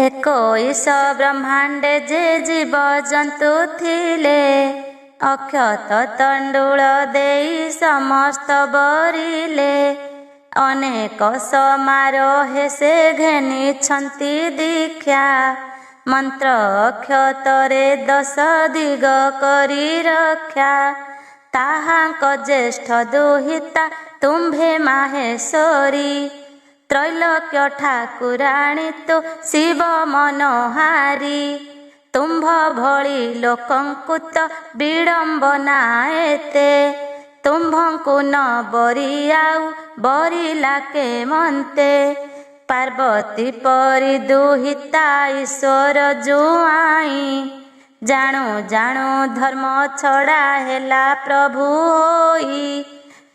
ଏକୋଇଶ ବ୍ରହ୍ମାଣ୍ଡେ ଯେ ଜୀବ ଜନ୍ତୁ ଥିଲେ, ଅକ୍ଷତ ତଣ୍ଡୁଳ ଦେଇ ସମସ୍ତ ବରିଲେ। ଅନେକ ସମାରୋହେ ସେ ଘେନିଛନ୍ତି ଦୀକ୍ଷା, ମନ୍ତ୍ର ଅକ୍ଷତରେ 10 ଦିଗ କରି ରକ୍ଷା। ତାହାଙ୍କ ଜ୍ୟେଷ୍ଠ ଦୁହିତା ତୁମ୍ଭେ ମାହେଶ୍ୱରୀ, ତ୍ରୈଲୋକ୍ୟ ଠାକୁରାଣୀ ତୁ ଶିବ ମନୋହାରୀ। ତୁମ୍ଭ ଭଳି ଲୋକଙ୍କୁ ତ ବିଡ଼ମ୍ବନା ଏତେ, ତୁମ୍ଭଙ୍କୁ ନ ବରି ଆଉ ବରିଲା କେମନ୍ତେ। ପାର୍ବତୀ ପରି ଦୁହିତା ଈଶ୍ୱର ଜୁଆଇଁ, ଜାଣୁ ଜାଣୁ ଧର୍ମ ଛଡ଼ା ହେଲା ପ୍ରଭୁ ହୋଇ।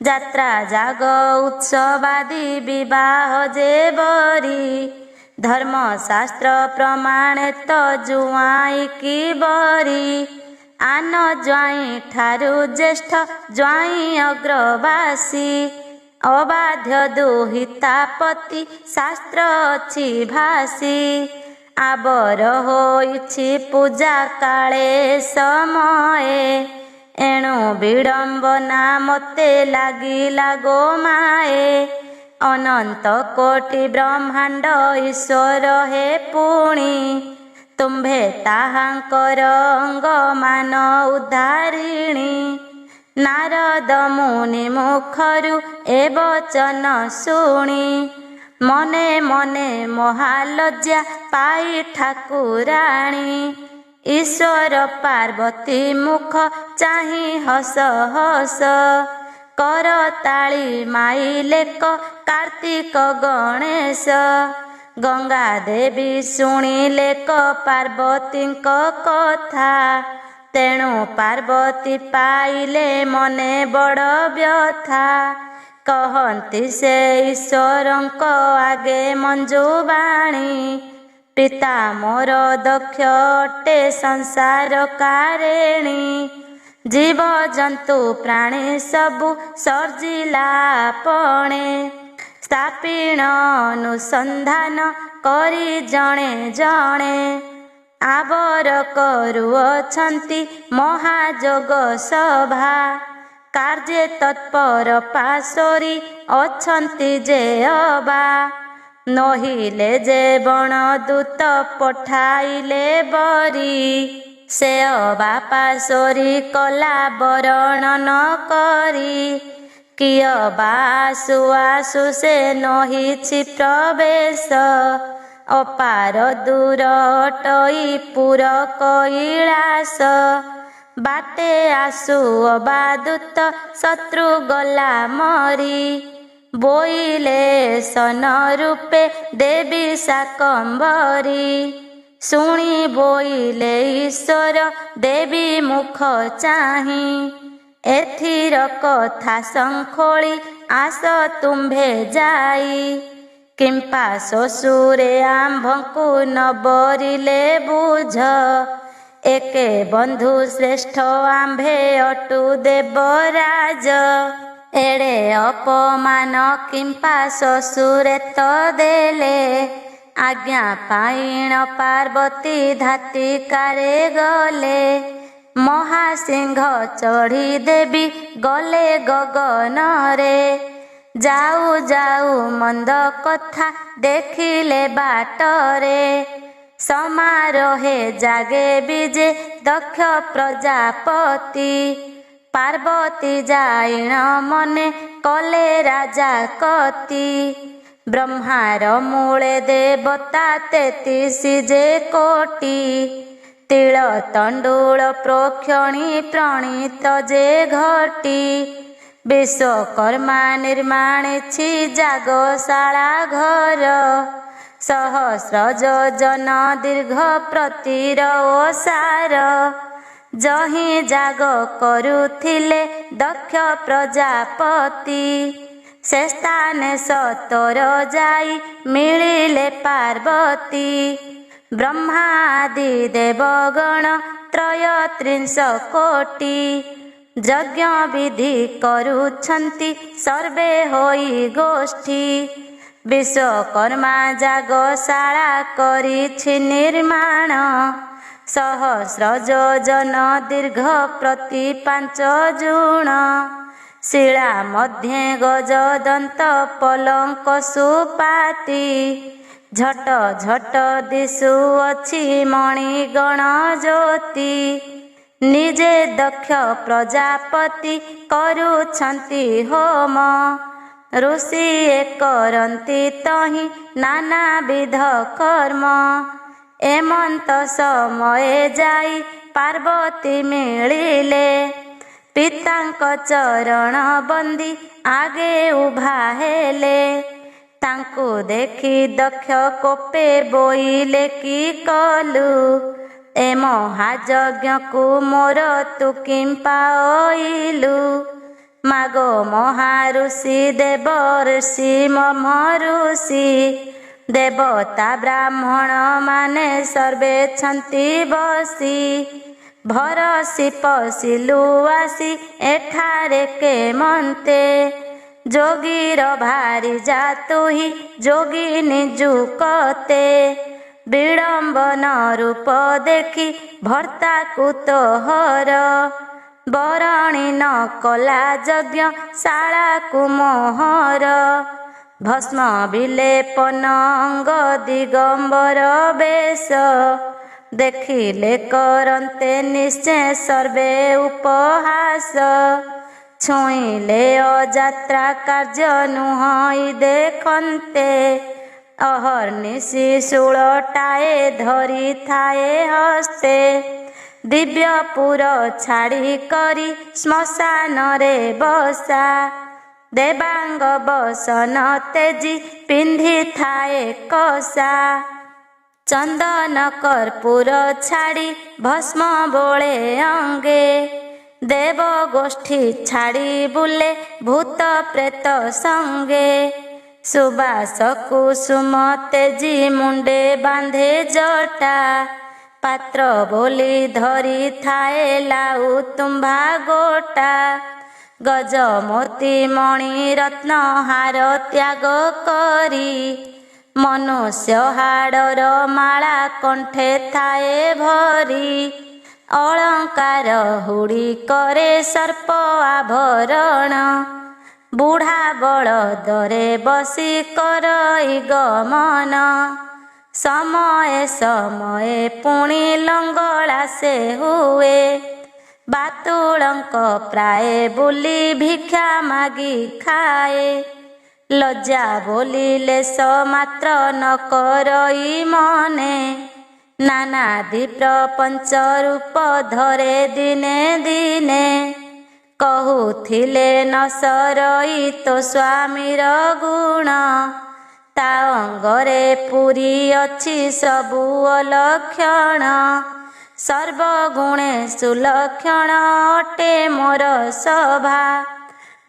ଯାତ୍ରା ଜାଗ ଉତ୍ସବାଦୀ ବିବାହ ଯେ ବରି, ଧର୍ମଶାସ୍ତ୍ର ପ୍ରମାଣେ ତ ଜୁଆଇଁ କି ବରି। ଆନ ଜ୍ୱାଇଁ ଠାରୁ ଜ୍ୟେଷ୍ଠ ଜ୍ୱାଇଁ ଅଗ୍ରବାସୀ, ଅବାଧ୍ୟ ଦୁହିତା ପତି ଶାସ୍ତ୍ର ଅଛି ଭାସି। ଆବର ହୋଇଛି ପୂଜା କାଳେ ସମୟେ, ଏଣୁ ବିଡ଼ମ୍ବନା ମୋତେ ଲାଗିଲା ଗୋ ମାଏ। ଅନନ୍ତ କୋଟି ବ୍ରହ୍ମାଣ୍ଡ ଈଶ୍ୱର ହେ ପୁଣି, ତୁମ୍ଭେ ତାହାଙ୍କର ଅଙ୍ଗମାନ ଉଦ୍ଧାରିଣୀ। ନାରଦ ମୁନି ମୁଖରୁ ଏ ବଚନ ଶୁଣି, ମନେ ମନେ ମହାଲଜ୍ଜା ପାଇ ଠାକୁରାଣୀ। ଈଶ୍ୱର ପାର୍ବତୀ ମୁଖ ଚାହିଁ ହସ ହସ, କରତାଳି ମାଇଲେ କ କାର୍ତ୍ତିକ ଗଣେଶ। ଗଙ୍ଗା ଦେବୀ ଶୁଣିଲେ କ ପାର୍ବତୀଙ୍କ କଥା, ତେଣୁ ପାର୍ବତୀ ପାଇଲେ ମନେ ବଡ଼ ବ୍ୟଥା। କହନ୍ତି ସେ ଈଶ୍ୱରଙ୍କ ଆଗେ ମଞ୍ଜୁବାଣୀ, ପିତା ମୋର ଦକ୍ଷ ଅଟେ ସଂସାର କାରେଣୀ। ଜୀବ ଜନ୍ତୁ ପ୍ରାଣୀ ସବୁ ସର୍ଜିଲା ଆପଣେ, ସ୍ଥାପିଣ ଅନୁସନ୍ଧାନ କରି ଜଣେ ଜଣେ। ଆବର କରୁଅଛନ୍ତି ମହାଯୋଗ ସଭା, କାର୍ଯ୍ୟେ ତତ୍ପର ପାଶୋରି ଅଛନ୍ତି ଯେ ଅବା। ନହିଲେ ଯେ ବଣ ଦୂତ ପଠାଇଲେ ବରି, ସେ ଅବା ପାଶୋରି କଲା ବରଣ ନ କରି। କିଏ ବା ଆସୁ ଆସୁ ସେ ନହିଛି ପ୍ରବେଶ, ଅପାର ଦୂର ଅଟଇ ପୁର କୈଳାସ। ବାଟେ ଆସୁ ଅବା ଦୂତ ଶତ୍ରୁ ଗଲା ମରି, ବୋଇଲେ ସନ ରୂପେ ଦେବୀ ଶାକମ୍ଭରୀ। ଶୁଣି ବୋଇଲେ ଈଶ୍ୱର ଦେବୀ ମୁଖ ଚାହିଁ, ଏଥିର କଥା ସଂଖୋଳି ଆସ ତୁମ୍ଭେ ଯାଇ। କିମ୍ପା ଶ୍ୱଶୁରେ ଆମ୍ଭଙ୍କୁ ନ ବରିଲେ ବୁଝ, ଏକେ ବନ୍ଧୁ ଶ୍ରେଷ୍ଠ ଆମ୍ଭେ ଅଟୁ ଦେବରାଜ। ଏଡ଼େ ଅପମାନ କିମ୍ପା ଶ୍ୱଶୁରେ ତ ଦେଲେ, ଆଜ୍ଞା ପାଇଣ ପାର୍ବତୀ ଧାତିକାରେ ଗଲେ। ମହାସିଂହ ଚଢ଼ି ଦେବୀ ଗଲେ ଗଗନରେ, ଯାଉ ଯାଉ ମନ୍ଦ କଥା ଦେଖିଲେ ବାଟରେ। ସମାରୋହେ ଜାଗେ ବିଜେ ଦକ୍ଷ ପ୍ରଜାପତି, ପାର୍ବତୀ ଜାଇଣ ମନେ କଲେ ରାଜା କତି। ବ୍ରହ୍ମାର ମୂଳେ ଦେବତା 33 ଯେ କୋଟି, ତିଳ ତଣ୍ଡୁଳ ପ୍ରୋକ୍ଷଣୀ ପ୍ରଣୀତ ଯେ ଘଟି। ବିଶ୍ୱକର୍ମା ନିର୍ମାଣିଛି ଯାଗଶାଳା ଘର, ସହସ୍ର ଯୋଜନ ଦୀର୍ଘ ପ୍ରତିର ଓସାର। ଯହିଁ ଯାଗ କରୁଥିଲେ ଦକ୍ଷ ପ୍ରଜାପତି, ସେ ସ୍ଥାନେ ସତର ଯାଇ ମିଳିଲେ ପାର୍ବତୀ। ବ୍ରହ୍ମାଦି ଦେବଗଣ 33 କୋଟି, ଯଜ୍ଞ ବିଧି କରୁଛନ୍ତି ସର୍ବେ ହୋଇ ଗୋଷ୍ଠୀ। ବିଶ୍ୱକର୍ମା ଯାଗଶାଳା କରିଛି ନିର୍ମାଣ। ସହସ୍ର ଯୋଜନ ଦୀର୍ଘ ପ୍ରତି 5 ଜୁଣ। ଶିଳା ମଧ୍ୟେ ଗଜଦନ୍ତ ପଲଙ୍କ ସୁପାତି। ଝଟ ଝଟ ଦିଶୁଅଛି ମଣିଗଣ ଜ୍ୟୋତି। ନିଜେ ଦକ୍ଷ ପ୍ରଜାପତି କରୁଛନ୍ତି ହୋମ। ଋଷି କରନ୍ତି ତହିଁ ନାନାବିଧ କର୍ମ। ଏମନ୍ତ ସମୟେ ଯାଇ ପାର୍ବତୀ ମିଳିଲେ। ପିତାଙ୍କ ଚରଣ ବନ୍ଦି ଆଗେ ଉଭା ହେଲେ। ତାଙ୍କୁ ଦେଖି ଦକ୍ଷ କୋପେ ବୋଇଲେ କି କଲୁ। ଏ ମହାଯଜ୍ଞକୁ ମୋର ତୁ କିମ୍ପାଇଲୁ। ମାଗ ମହାଋଷି ଦେବ ଋଷି ମମଋଷି। ଦେବତା ବ୍ରାହ୍ମଣ ମାନେ ସର୍ବେଛନ୍ତି ବସି। ଭରସି ପଶିଲୁ ଆସି ଏଠାରେ କେମନ୍ତେ। ଯୋଗୀର ଭାରି ଯା ତୁହି ଯୋଗିନୀ ଯୁକତେ। ବିଡ଼ମ୍ବନ ରୂପ ଦେଖି ଭର୍ତ୍ତାକୁ ତୋହର। ବରଣୀ ନ କଲା ଯଜ୍ଞ ଶାଳାକୁ ମୋହର। ଭସ୍ମ ବିଲେପନ ଅଙ୍ଗ ଦିଗମ୍ବର ବେଶ। ଦେଖିଲେ କରନ୍ତେ ନିଶ୍ଚୟ ସର୍ବେ ଉପହାସ। ଛୁଇଁଲେ ଅଯାତ୍ରା କାର୍ଯ୍ୟ ନୁହଁଇ ଦେଖନ୍ତେ। ଅହର୍ନିଶି ଶୂଳଟାଏ ଧରିଥାଏ ହସ୍ତେ। ଦିବ୍ୟପୁର ଛାଡ଼ି କରି ଶ୍ମଶାନରେ ବସା। ଦେବାଙ୍ଗ ବସନ ତେଜି ପିନ୍ଧିଥାଏ କଷା। ଚନ୍ଦନ କର୍ପୂର ଛାଡ଼ି ଭସ୍ମ ବୋଳେ ଅଙ୍ଗେ। ଦେବ ଗୋଷ୍ଠୀ ଛାଡ଼ି ବୁଲେ ଭୂତ ପ୍ରେତ ସଙ୍ଗେ। ସୁବାସ କୁସୁମ ତେଜି ମୁଣ୍ଡେ ବାନ୍ଧେ ଜଟା। ପାତ୍ର ବୋଲି ଧରିଥାଏ ଲାଉ ତୁମ୍ଭା ଗୋଟା। ଗଜମୋତି ମଣି ରତ୍ନ ହାର ତ୍ୟାଗ କରି। ମନୁଷ୍ୟ ହାଡ଼ର ମାଳା କଣ୍ଠେ ଥାଏ ଭରି। ଅଳଙ୍କାର ହୁଡ଼ି କରେ ସର୍ପ ଆଭରଣ। ବୁଢ଼ା ବଳଦରେ ବସି କରଇ ଗମନ। ସମୟେ ସମୟେ ପୁଣି ଲଙ୍ଗଳା ସେ ହୁଏ। ବାତୁଳଙ୍କ ପ୍ରାୟ ବୁଲି ଭିକ୍ଷା ମାଗି ଖାଏ। ଲଜ୍ଜା ବୋଲି ଲେଶ ମାତ୍ର ନ କରଇ ମନେ। ନାନାଦି ପ୍ରପଞ୍ଚ ରୂପ ଧରେ ଦିନେ ଦିନେ। କହୁଥିଲେ ନ ସରଇ ତୋ ସ୍ୱାମୀର ଗୁଣ। ତା ଅଙ୍ଗରେ ପୁରୀ ଅଛି ସବୁ ଅଲକ୍ଷଣ। ସର୍ବଗୁଣେ ସୁଲକ୍ଷଣ ଅଟେ ମୋର ସଭା।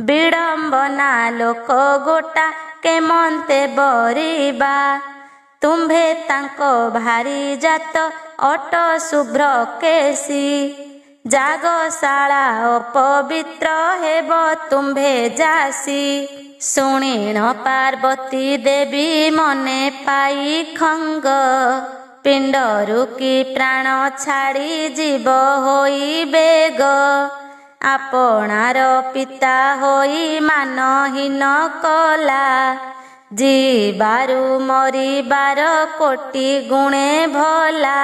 ବିଡ଼ମ୍ବନା ଲୋକ ଗୋଟା କେମନ୍ତେ ବରିବା। ତୁମ୍ଭେ ତାଙ୍କ ଭାରି ଜାତ ଅଟ ଶୁଭ୍ର କେଶୀ। ଯାଗଶାଳା ଅପବିତ୍ର ହେବ ତୁମ୍ଭେ ଯାସି। ଶୁଣିଣ ପାର୍ବତୀ ଦେବୀ ମନେ ପାଇ ଖଙ୍ଗ। ପିଣ୍ଡରୁ କି ପ୍ରାଣ ଛାଡ଼ି ଯିବ ହୋଇ ବେଗ। ଆପଣାର ପିତା ହୋଇ ମାନହୀନ କଲା। ଯିବାରୁ ମରିବାର କୋଟି ଗୁଣେ ଭଲା।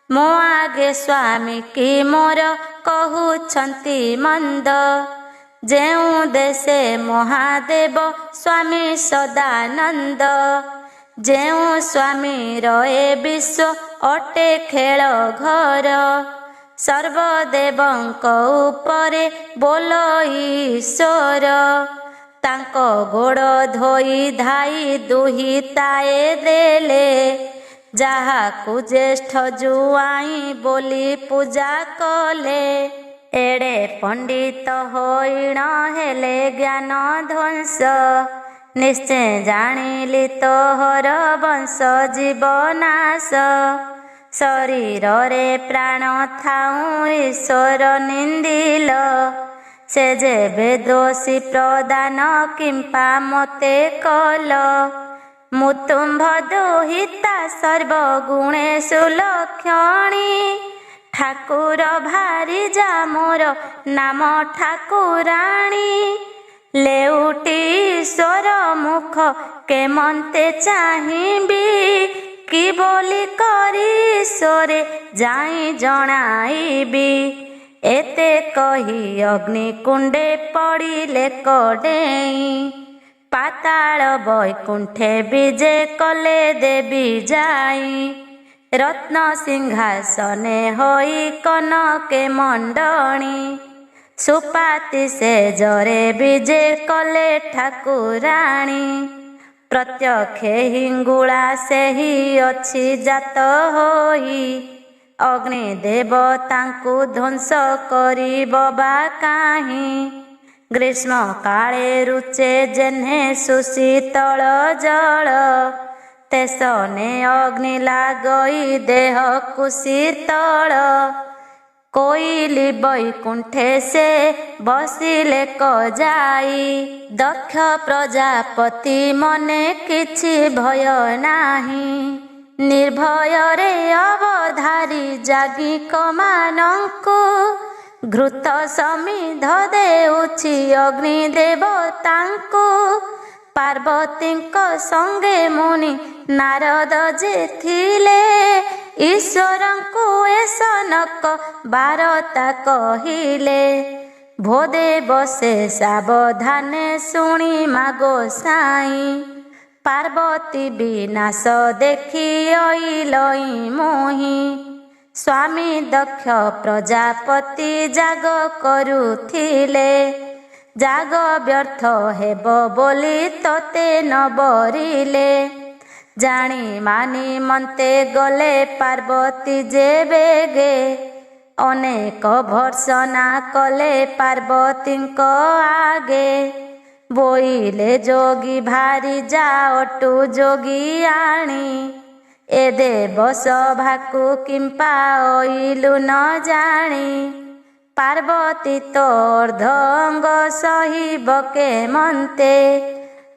ମୋ ଆଗେ ସ୍ୱାମୀ କି ମୋର କହୁଛନ୍ତି ମନ୍ଦ। ଯେଉଁ ଦେଶେ ମହାଦେବ ସ୍ୱାମୀ ସଦାନନ୍ଦ। ଯେଉଁ ସ୍ୱାମୀର ଏ ବିଶ୍ୱ ଅଟେ ଖେଳ ଘର। ସର୍ବଦେବଙ୍କ ଉପରେ ବୋଲ ଈଶ୍ୱର। ତାଙ୍କ ଗୋଡ଼ ଧୋଇ ଧାଇ ଦୁହିତାଏ ଦେଲେ। ଯାହାକୁ ଜ୍ୟେଷ୍ଠ ଜୁଆଇଁ ବୋଲି ପୂଜା କଲେ। ଏଡ଼େ ପଣ୍ଡିତ ହୋଇଣ ହେଲେ ଜ୍ଞାନ ଧ୍ୱଂସ। ନିଶ୍ଚୟ ଜାଣିଲି ତୋହର ବଂଶ ଜୀବନାଶ। ଶରୀରରେ ପ୍ରାଣ ଥାଉଁ ଈଶ୍ୱର ନିନ୍ଦିଲ। ସେ ଯେବେ ଦୋଷୀ ପ୍ରଦାନ କିମ୍ପା ମୋତେ କଲ। ମୁତୁମ୍ଭ ଦୁହିତା ସର୍ବଗୁଣେଷୁ ଲକ୍ଷଣୀ ଠାକୁର ଭାରିଜା ମୋର ନାମ ଠାକୁରାଣୀ ଲେଉଟି ଈଶ୍ୱର ମୁଖ କେମନ୍ତେ ଚାହିଁବି କି ବୋଲି କରି ଈଶ୍ୱରେ ଯାଇ ଜଣାଇବି ଏତେ କହି ଅଗ୍ନିକୁଣ୍ଡେ ପଡ଼ିଲେ କଡ଼େଇ ପାତାଳ ବୈକୁଣ୍ଠେ ବିଜେ କଲେ ଦେବୀ ଯାଇ ରତ୍ନ ସିଂହାସନେ ହୋଇ କନକେ ମଣ୍ଡଣୀ ସୁପାତି ସେଜରେ ବିଜେ କଲେ ଠାକୁରାଣୀ ପ୍ରତ୍ୟକ୍ଷେ ହିଙ୍ଗୁଳା ସେହି ଅଛି ଜାତ ହୋଇ ଅଗ୍ନି ଦେବତାଙ୍କୁ ଧ୍ୱଂସ କରିବ ବା କାହିଁ ଗ୍ରୀଷ୍ମ କାଳେ ରୁଚେ ଯେହ୍ନେ ସୁଶୀତଳ ଜଳ ତେସନେ ଅଗ୍ନି ଲାଗଇ ଦେହକୁ ଶୀତଳ କୋଇଲି ବୈକୁଣ୍ଠେ ସେ ବସିଲେ କଯାଇ ଦକ୍ଷ ପ୍ରଜାପତି ମନେ କିଛି ଭୟ ନାହିଁ ନିର୍ଭୟରେ ଅବଧାରି ଯାଜ୍ଞିକମାନଙ୍କୁ ଘୃତ ସମିଧ ଦେଉଛି ଅଗ୍ନି ଦେବତାଙ୍କୁ ପାର୍ବତୀଙ୍କ ସଙ୍ଗେ ମୁନି ନାରଦ ଯେ ଥିଲେ ଈଶ୍ୱରଙ୍କୁ ଏ ସନକ ବାରତା କହିଲେ ଭୋଦେବ ସେ ସାବଧାନେ ଶୁଣି ମାଗୋ ସାଇଁ ପାର୍ବତୀ ବିନାଶ ଦେଖି ଅଇଲଇ ମୁହିଁ ସ୍ୱାମୀ ଦକ୍ଷ ପ୍ରଜାପତି ଯାଗ କରୁଥିଲେ ଯାଗ ବ୍ୟର୍ଥ ହେବ ବୋଲି ତୋତେ ନ ବରିଲେ ଜାଣି ମାନି ମନ୍ତେ ଗଲେ ପାର୍ବତୀ ଯେ ବେଗେ ଅନେକ ଭର୍ସନା କଲେ ପାର୍ବତୀଙ୍କ ଆଗେ ବୋଇଲେ ଯୋଗୀ ଭାରି ଯାଅଟୁ ଯୋଗୀ ଆଣି ଏ ଦେବ ସଭାକୁ କିମ୍ପା ଅଇଲୁ ନ ଜାଣି ପାର୍ବତୀ ତୋର୍ଦ୍ଧ ଅଙ୍ଗ ସହିବ କେମନ୍ତେ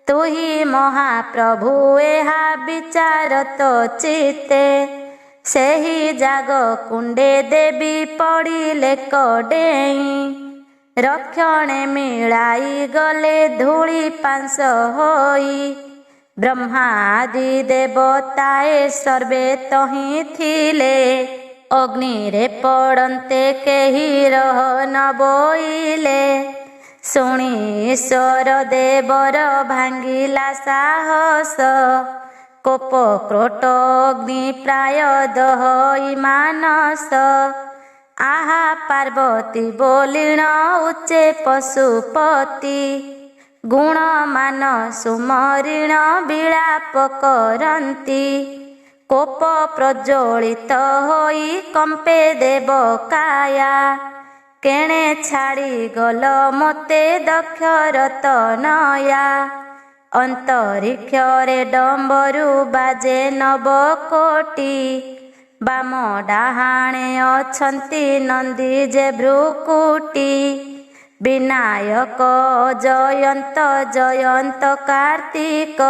ତୁହି ମହାପ୍ରଭୁ ଏହା ବିଚାର ତୋ ଚିତ୍ତେ ସେହି ଯାଗ କୁଣ୍ଡେ ଦେବୀ ପଡ଼ିଲେ କଡ଼େଇ ରକ୍ଷଣେ ମିଳାଇ ଗଲେ ଧୂଳି ପାଂଶ ହୋଇ ବ୍ରହ୍ମା ଆଦି ଦେବତାଏ ସର୍ବେ ତହିଁ ଥିଲେ ଅଗ୍ନିରେ ପଡ଼ନ୍ତେ କେହି ରହ ନ ବୋଇଲେ ଶୁଣି ଈଶ୍ୱର ଦେବର ଭାଙ୍ଗିଲା ସାହସ କୋପ କ୍ରୋଟ ଅଗ୍ନି ପ୍ରାୟ ଦହଇ ମାନସ ଆହା ପାର୍ବତୀ ବୋଲିଣ ଉଚ୍ଚେ ପଶୁପତି ଗୁଣମାନ ସୁମରିଣ ବିଳାପ କରନ୍ତି କୋପ ପ୍ରଜ୍ୱଳିତ ହୋଇ କମ୍ପେ ଦେବ କାୟା କେଣେ ଛାଡ଼ି ଗଲ ମୋତେ ଦକ୍ଷରତ ନୟା ଅନ୍ତରିକ୍ଷରେ ଡମ୍ବରୁ ବାଜେ ନବ କୋଟି ବାମ ଡାହାଣେ ଅଛନ୍ତି ନନ୍ଦୀ ଯେ ଭ୍ରୁକୁଟି ବିନାୟକ ଜୟନ୍ତ ଜୟନ୍ତ କାର୍ତ୍ତିକ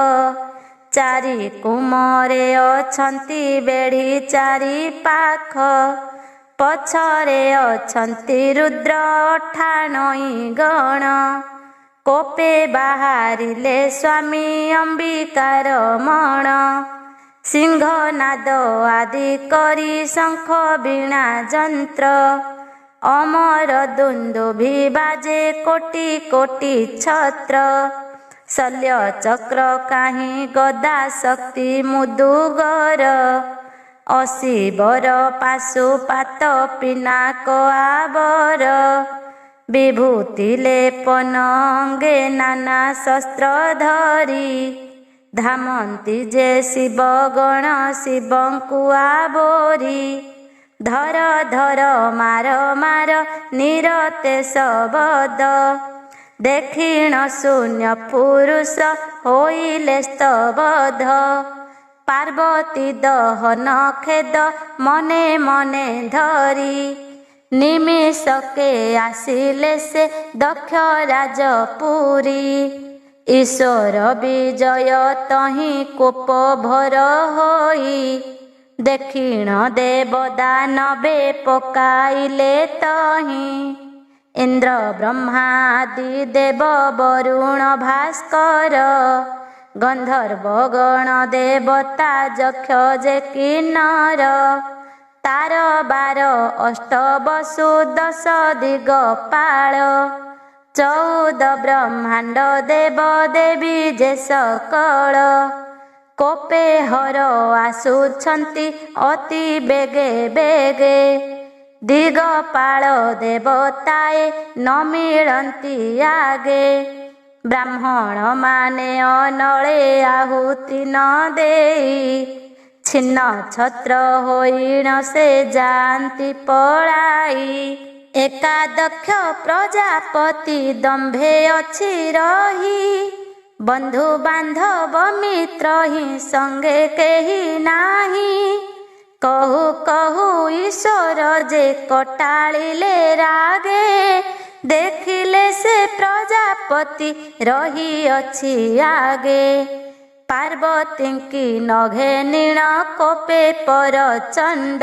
ଚାରି କୁମରେ ଅଛନ୍ତି ବେଢ଼ି ଚାରି ପାଖ ପଛରେ ଅଛନ୍ତି ରୁଦ୍ର ଅଠାଣୋଇ ଗଣ କୋପେ ବାହାରିଲେ ସ୍ୱାମୀ ଅମ୍ବିକାର ମଣ ସିଂହନାଦ ଆଦି କରି ଶଙ୍ଖ ବୀଣା ଯନ୍ତ୍ର ଅମର ଦୁନ୍ଦୁଭି ବାଜେ କୋଟି କୋଟି ଛତ୍ର ଶଲ୍ୟ ଚକ୍ର କାହିଁ ଗଦା ଶକ୍ତି ମୁଦୁଗର ଅଶୀବର ପାଶୁପାତ ପିନାକ ଆବର ବିଭୂତି ଲେପନ ଅଙ୍ଗେ ନାନା ଶସ୍ତ୍ର ଧରି ଧାମନ୍ତି ଯେ ଶିବଗଣ ଶିବଙ୍କୁ ଆବୋରି ଧର ଧର ମାର ମାର ନିରତେ ଶବଦ ଦେଖିଣ ଶୂନ୍ୟ ପୁରୁଷ ହୋଇଲେ ସ୍ତବଧ ପାର୍ବତୀ ଦହନ ଖେଦ ମନେ ମନେ ଧରି ନିମିଷକେ ଆସିଲେ ସେ ଦକ୍ଷ ରାଜପୁରୀ ଈଶ୍ୱର ବିଜୟ ତହିଁ କୋପ ଭର ହୋଇ ଦକ୍ଷିଣ ଦେବ ଦାନବେ ପକାଇଲେ ତହିଁ। ଇନ୍ଦ୍ର ବ୍ରହ୍ମା ଆଦି ଦେବ ବରୁଣ ଭାସ୍କର ଗନ୍ଧର୍ବ ଗଣ ଦେବତା ଯକ୍ଷ ଯେ କିନ୍ନର ତାର ବାର ଅଷ୍ଟ ବସୁ ଦଶ ଦିଗପାଳ 14 ବ୍ରହ୍ମାଣ୍ଡ ଦେବ ଦେବୀ ଯେ ସକଳ କୋପେ ହର ଆସୁଛନ୍ତି ଅତି ବେଗେ ବେଗେ ଦିଗପାଳ ଦେବତାଏ ନ ମିଳନ୍ତି ଆଗେ। ବ୍ରାହ୍ମଣ ମାନେ ଅନଳେ ଆହୁତି ନ ଦେଇ ଛିନ୍ନ ଛତ୍ର ହୋଇଣ ସେ ଯାଆନ୍ତି ପଳାଇ। ଏକାଦକ୍ଷ ପ୍ରଜାପତି ଦମ୍ଭେ ଅଛି ରହି ବନ୍ଧୁ ବାନ୍ଧବ ମିତ୍ର ହିଁ ସଙ୍ଗେ କେହି ନାହିଁ। କହୁ କହୁ ଈଶ୍ୱର ଯେ କଟାଳିଲେ ରାଗେ ଦେଖିଲେ ସେ ପ୍ରଜାପତି ରହିଅଛି ଆଗେ। ପାର୍ବତୀଙ୍କି ନଘେ ନୀଳ କୋପେ ପରଚଣ୍ଡ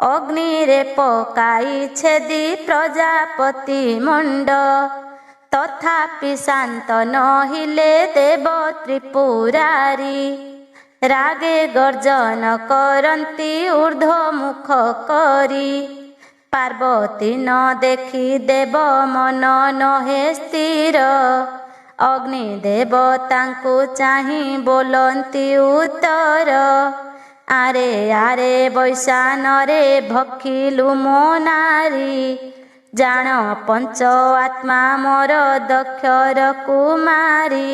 ଅଗ୍ନିରେ ପକାଇ ଛେଦି ପ୍ରଜାପତି ମୁଣ୍ଡ। ତଥାପି ଶାନ୍ତ ନହିଲେ ଦେବ ତ୍ରିପୁରାରୀ ରାଗେ ଗର୍ଜନ କରନ୍ତି ଊର୍ଦ୍ଧ୍ୱମୁଖ କରି। ପାର୍ବତୀ ନ ଦେଖି ଦେବ ମନ ନହେ ସ୍ଥିର ଅଗ୍ନି ଦେବତାଙ୍କୁ ଚାହିଁ ବୋଲନ୍ତି ଉତ୍ତର ଆରେ ଆରେ ବୈଶାନରେ ଭକ୍ଷିଲୁ ମୋ ନାରୀ ଜାଣ ପଞ୍ଚ ଆତ୍ମା ମୋର ଦକ୍ଷର କୁମାରୀ।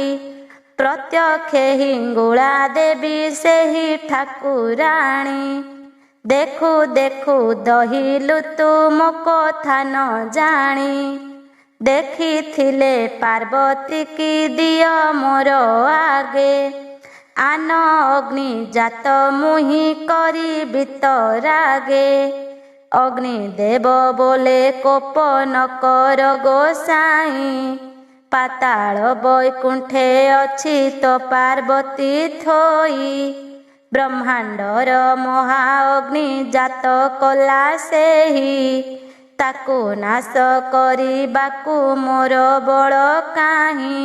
ପ୍ରତ୍ୟକ୍ଷେ ହିଙ୍ଗୁଳା ଦେବୀ ସେହି ଠାକୁରାଣୀ ଦେଖୁ ଦେଖୁ ଦହିଲୁ ତୁ ମୋ କଥା ନ ଜାଣି। ଦେଖିଥିଲେ ପାର୍ବତୀ କି ଦିଅ ମୋର ଆଗେ ଆନ ଅଗ୍ନି ଜାତ ମୁହିଁ କରି ବିତରାଗେ। ଅଗ୍ନି ଦେବ ବୋଲେ କୋପ ନ କର ଗୋସାଇଁ ପାତାଳ ବୈକୁଣ୍ଠେ ଅଛି ତ ପାର୍ବତୀ ଥୋଇ। ବ୍ରହ୍ମାଣ୍ଡର ମହା ଅଗ୍ନି ଜାତ କଲା ସେହି ତାକୁ ନାଶ କରିବାକୁ ମୋର ବଳ କାହିଁ।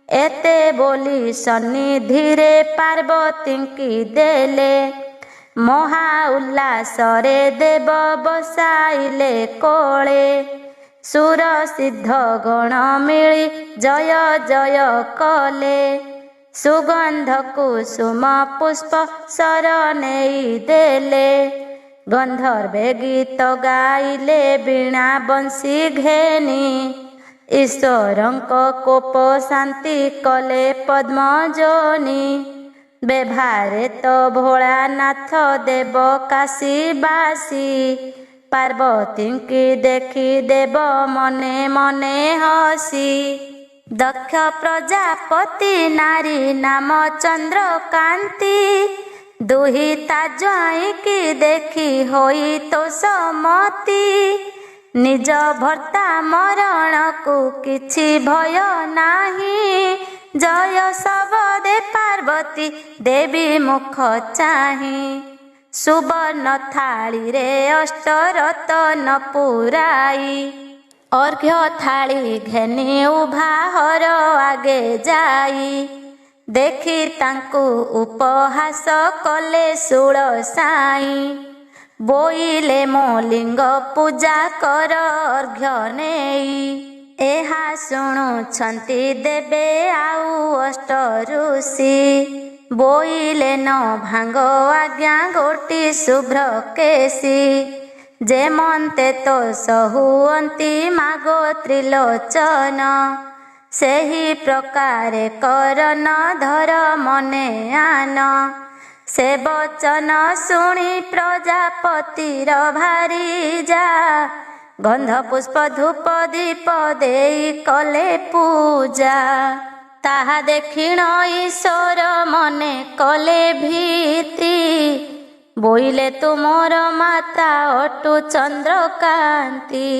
ଏତେ ବୋଲି ସନ୍ନିଧିରେ ପାର୍ବତୀଙ୍କି ଦେଲେ ମହା ଉଲ୍ଲାସରେ ଦେବ ବସାଇଲେ କୋଳେ। ସୁର ସିଦ୍ଧ ଗଣ ମିଳି ଜୟ ଜୟ କଲେ ସୁଗନ୍ଧ କୁସୁମ ପୁଷ୍ପ ସର ନେଇ ଦେଲେ। ଗନ୍ଧର୍ବେ ଗୀତ ଗାଇଲେ ବୀଣା ବଂଶୀ ଘେନି ଈଶ୍ୱରଙ୍କ କୋପ ଶାନ୍ତି କଲେ ପଦ୍ମଯୋନି। ବେଭାରେ ତ ଭୋଳାନାଥ ଦେବ କାଶୀବାସୀ ପାର୍ବତୀଙ୍କି ଦେଖି ଦେବ ମନେ ମନେ ହସି। ଦକ୍ଷ ପ୍ରଜାପତି ନାରୀ ନାମ ଚନ୍ଦ୍ରକାନ୍ତି ଦୁହିତା ଜ୍ୱାଇଁକି ଦେଖି ହୋଇ ତୋଷମତି। ନିଜ ଭର୍ତ୍ତା ମରଣକୁ କିଛି ଭୟ ନାହିଁ ଜୟ ଶବଦେ ପାର୍ବତୀ ଦେବୀ ମୁଖ ଚାହିଁ। ସୁବର୍ଣ୍ଣ ଥାଳିରେ ଅଷ୍ଟରତନ ପୁରାଇ ଅର୍ଘ୍ୟ ଥାଳି ଘେନି ଉଭା ହର ଆଗେ ଯାଇ ଦେଖି ତାଙ୍କୁ ଉପହାସ କଲେ ଶୂଳ ସାଇଁ। ବୋଇଲେ ମୋ ଲିଙ୍ଗ ପୂଜା କର ଅର୍ଘ୍ୟ ନେଇ ଏହା ଶୁଣୁଛନ୍ତି ଦେବେ ଆଉ ଅଷ୍ଟ ଋଷି। ବୋଇଲେ ନ ଭାଙ୍ଗ ଆଜ୍ଞା ଗୋଟି ଶୁଭ୍ର କେଶୀ ଯେମନ୍ତେ ତୋଷ ହୁଅନ୍ତି ମାଗ ତ୍ରିଲୋଚନ ସେହି ପ୍ରକାରେ କରନ ଧର ମନେ ଆନ। ସେ ବଚନ ଶୁଣି ପ୍ରଜାପତିର ଭାରି ଯା ଗନ୍ଧ ପୁଷ୍ପ ଧୂପ ଦୀପ ଦେଇ କଲେ ପୂଜା। ତାହା ଦେଖିଣ ଈଶ୍ୱର ମନେ କଲେ ଭୀତି ବୋଇଲେ ତୁମର ମାତା ଅଟୁ ଚନ୍ଦ୍ରକାନ୍ତି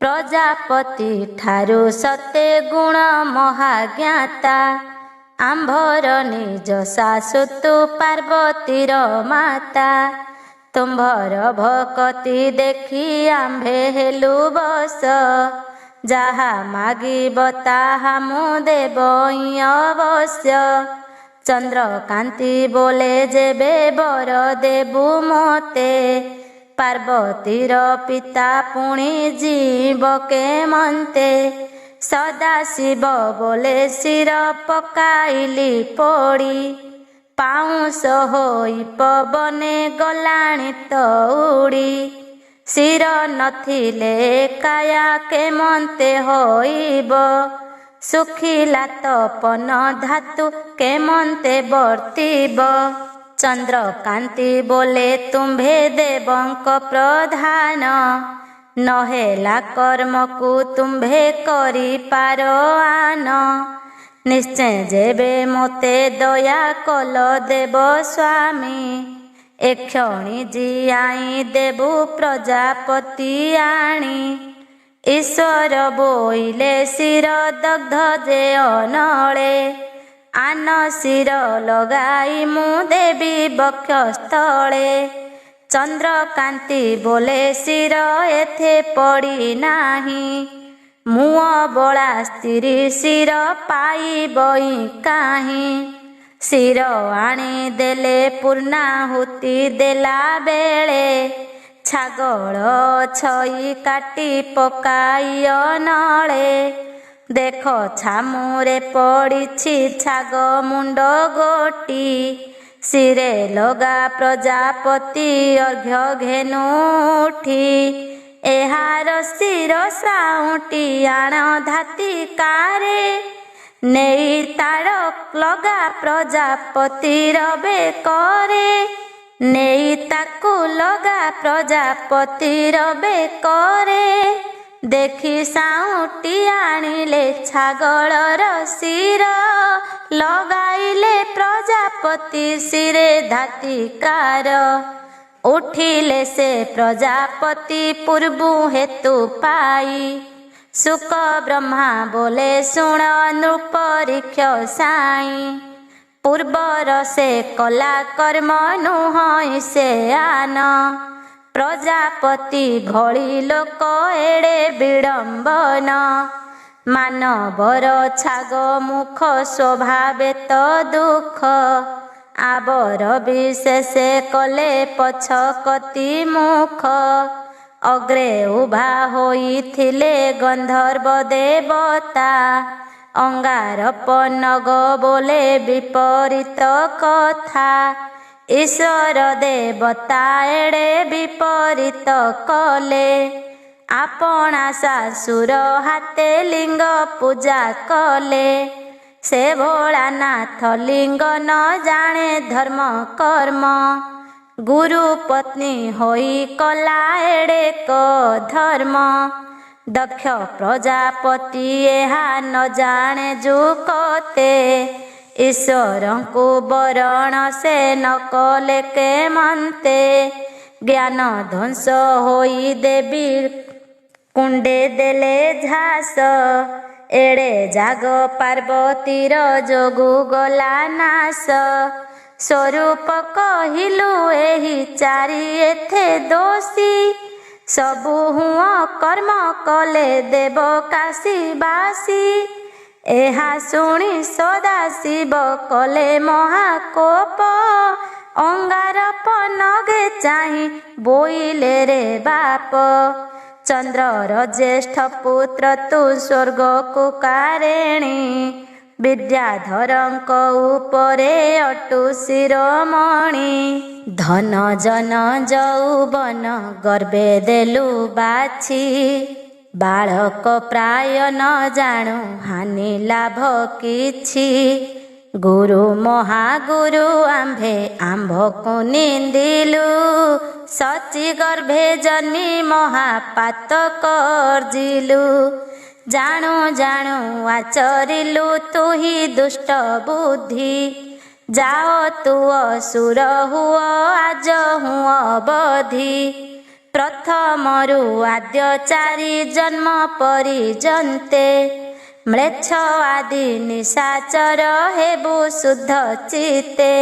ପ୍ରଜାପତି ଠାରୁ ସତେ ଗୁଣ ମହାଜ୍ଞାତା। ଆମ୍ଭର ନିଜ ଶାଶୁ ତୁ ପାର୍ବତୀର ମାତା। ତୁମ୍ଭର ଭକତି ଦେଖି ଆମ୍ଭେ ହେଲୁ ବଶ। ଯାହା ମାଗିବ ତାହା ମୁଁ ଦେବଇଁ ଅବଶ୍ୟ। ଚନ୍ଦ୍ରକାନ୍ତି ବୋଲେ ଯେବେ ବର ଦେବୁ ମୋତେ। ପାର୍ବତୀର ପିତା ପୁଣି ଯିବ କେମନ୍ତେ। ସଦାଶିବ ବୋଲେ ଶିର ପକାଇଲି ପୋଡ଼ି। ପାଉଁଶ ହୋଇ ପବନେ ଗଲାଣି ତ ଉଡ଼ି। ଶିର ନଥିଲେ କାୟା କେମନ୍ତେ ହୋଇବ। ଶୁଖିଲା ତପନ ଧାତୁ କେମନ୍ତେ ବର୍ତ୍ତିବ। ଚନ୍ଦ୍ରକାନ୍ତି ବୋଲେ ତୁମ୍ଭେ ଦେବଙ୍କ ପ୍ରଧାନ। ନହେଲା କର୍ମକୁ ତୁମ୍ଭେ କରିପାର ଆନ। ନିଶ୍ଚୟ ଯେବେ ମୋତେ ଦୟା କଲ ଦେବ ସ୍ୱାମୀ। ଏକ୍ଷଣି ଜିଆଇ ଦେବୁ ପ୍ରଜାପତି ଆଣି। ଈଶ୍ୱର ବୋଇଲେ ଶିର ଦଗ୍ଧ ଯେ ଅନଳେ। ଆନ ଶିର ଲଗାଇ ମୁଁ ଦେବି ବକ୍ଷସ୍ଥଳେ। ଚନ୍ଦ୍ରକାନ୍ତି ବୋଲେ ଶିର ଏଥେ ପଡ଼ି ନାହିଁ। ମୁଅ ବଳା ସ୍ତ୍ରୀ ଶିର ପାଇବଇ କାହିଁ। ଶିର ଆଣିଦେଲେ ପୂର୍ଣ୍ଣାହୁତି ଦେଲା ବେଳେ। ଛାଗଳ ଛଇ କାଟି ପକାଇଅ ନଳେ। ଦେଖ ଛାମୁରେ ପଡ଼ିଛି ଛାଗ ମୁଣ୍ଡ ଗୋଟି। ଶିରେ ଲଗା ପ୍ରଜାପତି ଅର୍ଘ୍ୟ ଘେନୁ ଉଠି। ଏହାର ଶିର ସାଉଁଟି ଆଣ ଧାତିକାରେ। ନେଇ ତାଳ ଲଗା ପ୍ରଜାପତିର ବେକରେ। ନେଇ ତାକୁ ଲଗା ପ୍ରଜାପତିର ବେକରେ। ଦେଖି ସାଉଁଟି ଆଣିଲେ ଛାଗଳର ଶିର। ଲଗାଇଲେ ପ୍ରଜାପତି ଶିରେ ଧାତିକାର। ଉଠିଲେ ସେ ପ୍ରଜାପତି ପୂର୍ବୁ ହେତୁ ପାଇ। ଶୁକ ବ୍ରହ୍ମା ବୋଲେ ଶୁଣ ନୃପରୀକ୍ଷ ସାଇଁ। ପୂର୍ବର ସେ କଲା କର୍ମ ନୁହଁ ସେ ଆନ। ପ୍ରଜାପତି ଭଳି ଲୋକ ଏଡ଼େ ବିଡ଼ମ୍ବନ। ମାନବର ଛାଗ ମୁଖ ସ୍ୱଭାବେ ତ ଦୁଃଖ। ଆବର ବିଶେଷେ କଲେ ପଛକତି ମୁଖ। ଅଗ୍ରେ ଉଭା ହୋଇଥିଲେ ଗନ୍ଧର୍ବ ଦେବତା। ଅଙ୍ଗାରପ ନଗ ବୋଲେ ବିପରୀତ କଥା। ଈଶ୍ୱର ଦେବତା ଏଡ଼େ ବିପରୀତ କଲେ। ଆପଣା ଶାଶୁର ହାତେ ଲିଙ୍ଗ ପୂଜା କଲେ। ସେ ଭୋଳାନାଥ ଲିଙ୍ଗ ନ ଜାଣେ ଧର୍ମ କର୍ମ। ଗୁରୁ ପତ୍ନୀ ହୋଇ କଲା ଏଡ଼େ ଧର୍ମ। ଦକ୍ଷ ପ୍ରଜାପତି ଏହା ନ ଜାଣେ ଯୁକତେ। ଈଶ୍ୱରଙ୍କୁ ବରଣ ସେ ନ କଲେ କେମନ୍ତେ। ଜ୍ଞାନ ଧ୍ୱଂସ ହୋଇ ଦେବୀ କୁଣ୍ଡେ ଦେଲେ ଝାସ। ଏଡ଼େ ଜାଗ ପାର୍ବତୀର ଯୋଗୁ ଗଲା ନାଶ। ସ୍ୱରୂପ କହିଲୁ ଏହି ଚାରି ଏଥେ ଦୋଷୀ। ସବୁ ହୁଅ କର୍ମ କଲେ ଦେବ କାଶୀବାସୀ। ଏହା ଶୁଣି ସଦାଶିବ କଲେ ମହାକୋପ। ଅଙ୍ଗାରପ ନଗେ ଚାହିଁ ବୋଇଲେ ରେ ବାପ। ଚନ୍ଦ୍ରର ଜ୍ୟେଷ୍ଠ ପୁତ୍ର ତୁ ସ୍ୱର୍ଗକୁ କାରେଣୀ। ବିଦ୍ୟାଧରଙ୍କ ଉପରେ ଅଟୁ ଶିରୋମଣି। ଧନ ଜନ ଯୌବନ ଗର୍ବେ ଦେଲୁ ବାଛି। ବାଳକ ପ୍ରାୟ ନ ଜାଣୁ ହାନି ଲାଭ କିଛି। ଗୁରୁ ମହାଗୁରୁ ଆମ୍ଭେ ଆମ୍ଭକୁ ନିନ୍ଦିଲୁ। ସଚି ଗର୍ଭେ ଜନ୍ମି ମହାପାତ କର୍ଜିଲୁ। ଜାଣୁ ଜାଣୁ ଆଚରିଲୁ ତୁହି ଦୁଷ୍ଟ ବୁଦ୍ଧି। ଯାଅ ତୁ ଅସୁର ହୁଅ ଆଜ ହୁଅ ବଧି। ପ୍ରଥମରୁ ଆଦ୍ୟ ଚାରି ଜନ୍ମ ପରିଜନ୍ତେ ମ୍ଲେଚ୍ଛ ଆଦି ନିଶାଚର ହେବୁ ଶୁଦ୍ଧ ଚିତ୍ତେ।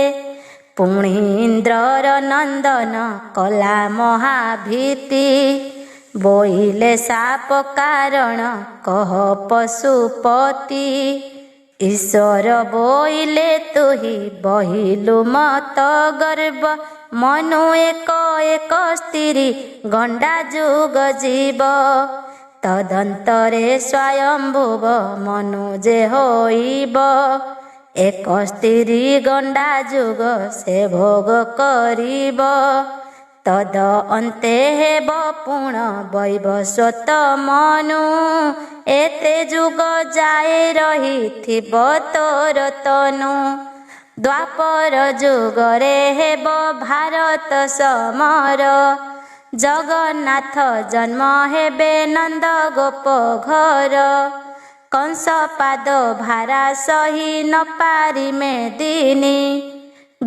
ପୁଣି ଇନ୍ଦ୍ରର ନନ୍ଦନ କଲା ମହାଭୀତି ବୋଇଲେ ସାପ କାରଣ କହ ପଶୁପତି। ଈଶ୍ୱର ବୋଇଲେ ତୁହି ବହିଲୁ ମତ ଗର୍ବ ମନୁ ଏକ ଏକ ସ୍ତ୍ରୀ ଗଣ୍ଡା ଯୁଗ ଜୀବ। ତଦନ୍ତରେ ସ୍ୱୟଂଭୁବ ମନୁ ଯେ ହୋଇବ ଏକ ସ୍ତ୍ରୀ ଗଣ୍ଡା ଯୁଗ ସେ ଭୋଗ କରିବ। ତଦ ଅନ୍ତେ ହେବ ପୁଣ ବୈବସ୍ୱତ ମନୁ ଏତେ ଯୁଗ ଯାଏ ରହିଥିବ ତୋର ତନୁ। ଦ୍ୱାପର ଯୁଗରେ ହେବ ଭାରତ ସମର ଜଗନ୍ନାଥ ଜନ୍ମ ହେବେ ନନ୍ଦ ଗୋପ ଘର। କଂସ ପାଦ ଭାରା ସହି ନ ପାରି ମେଦିନୀ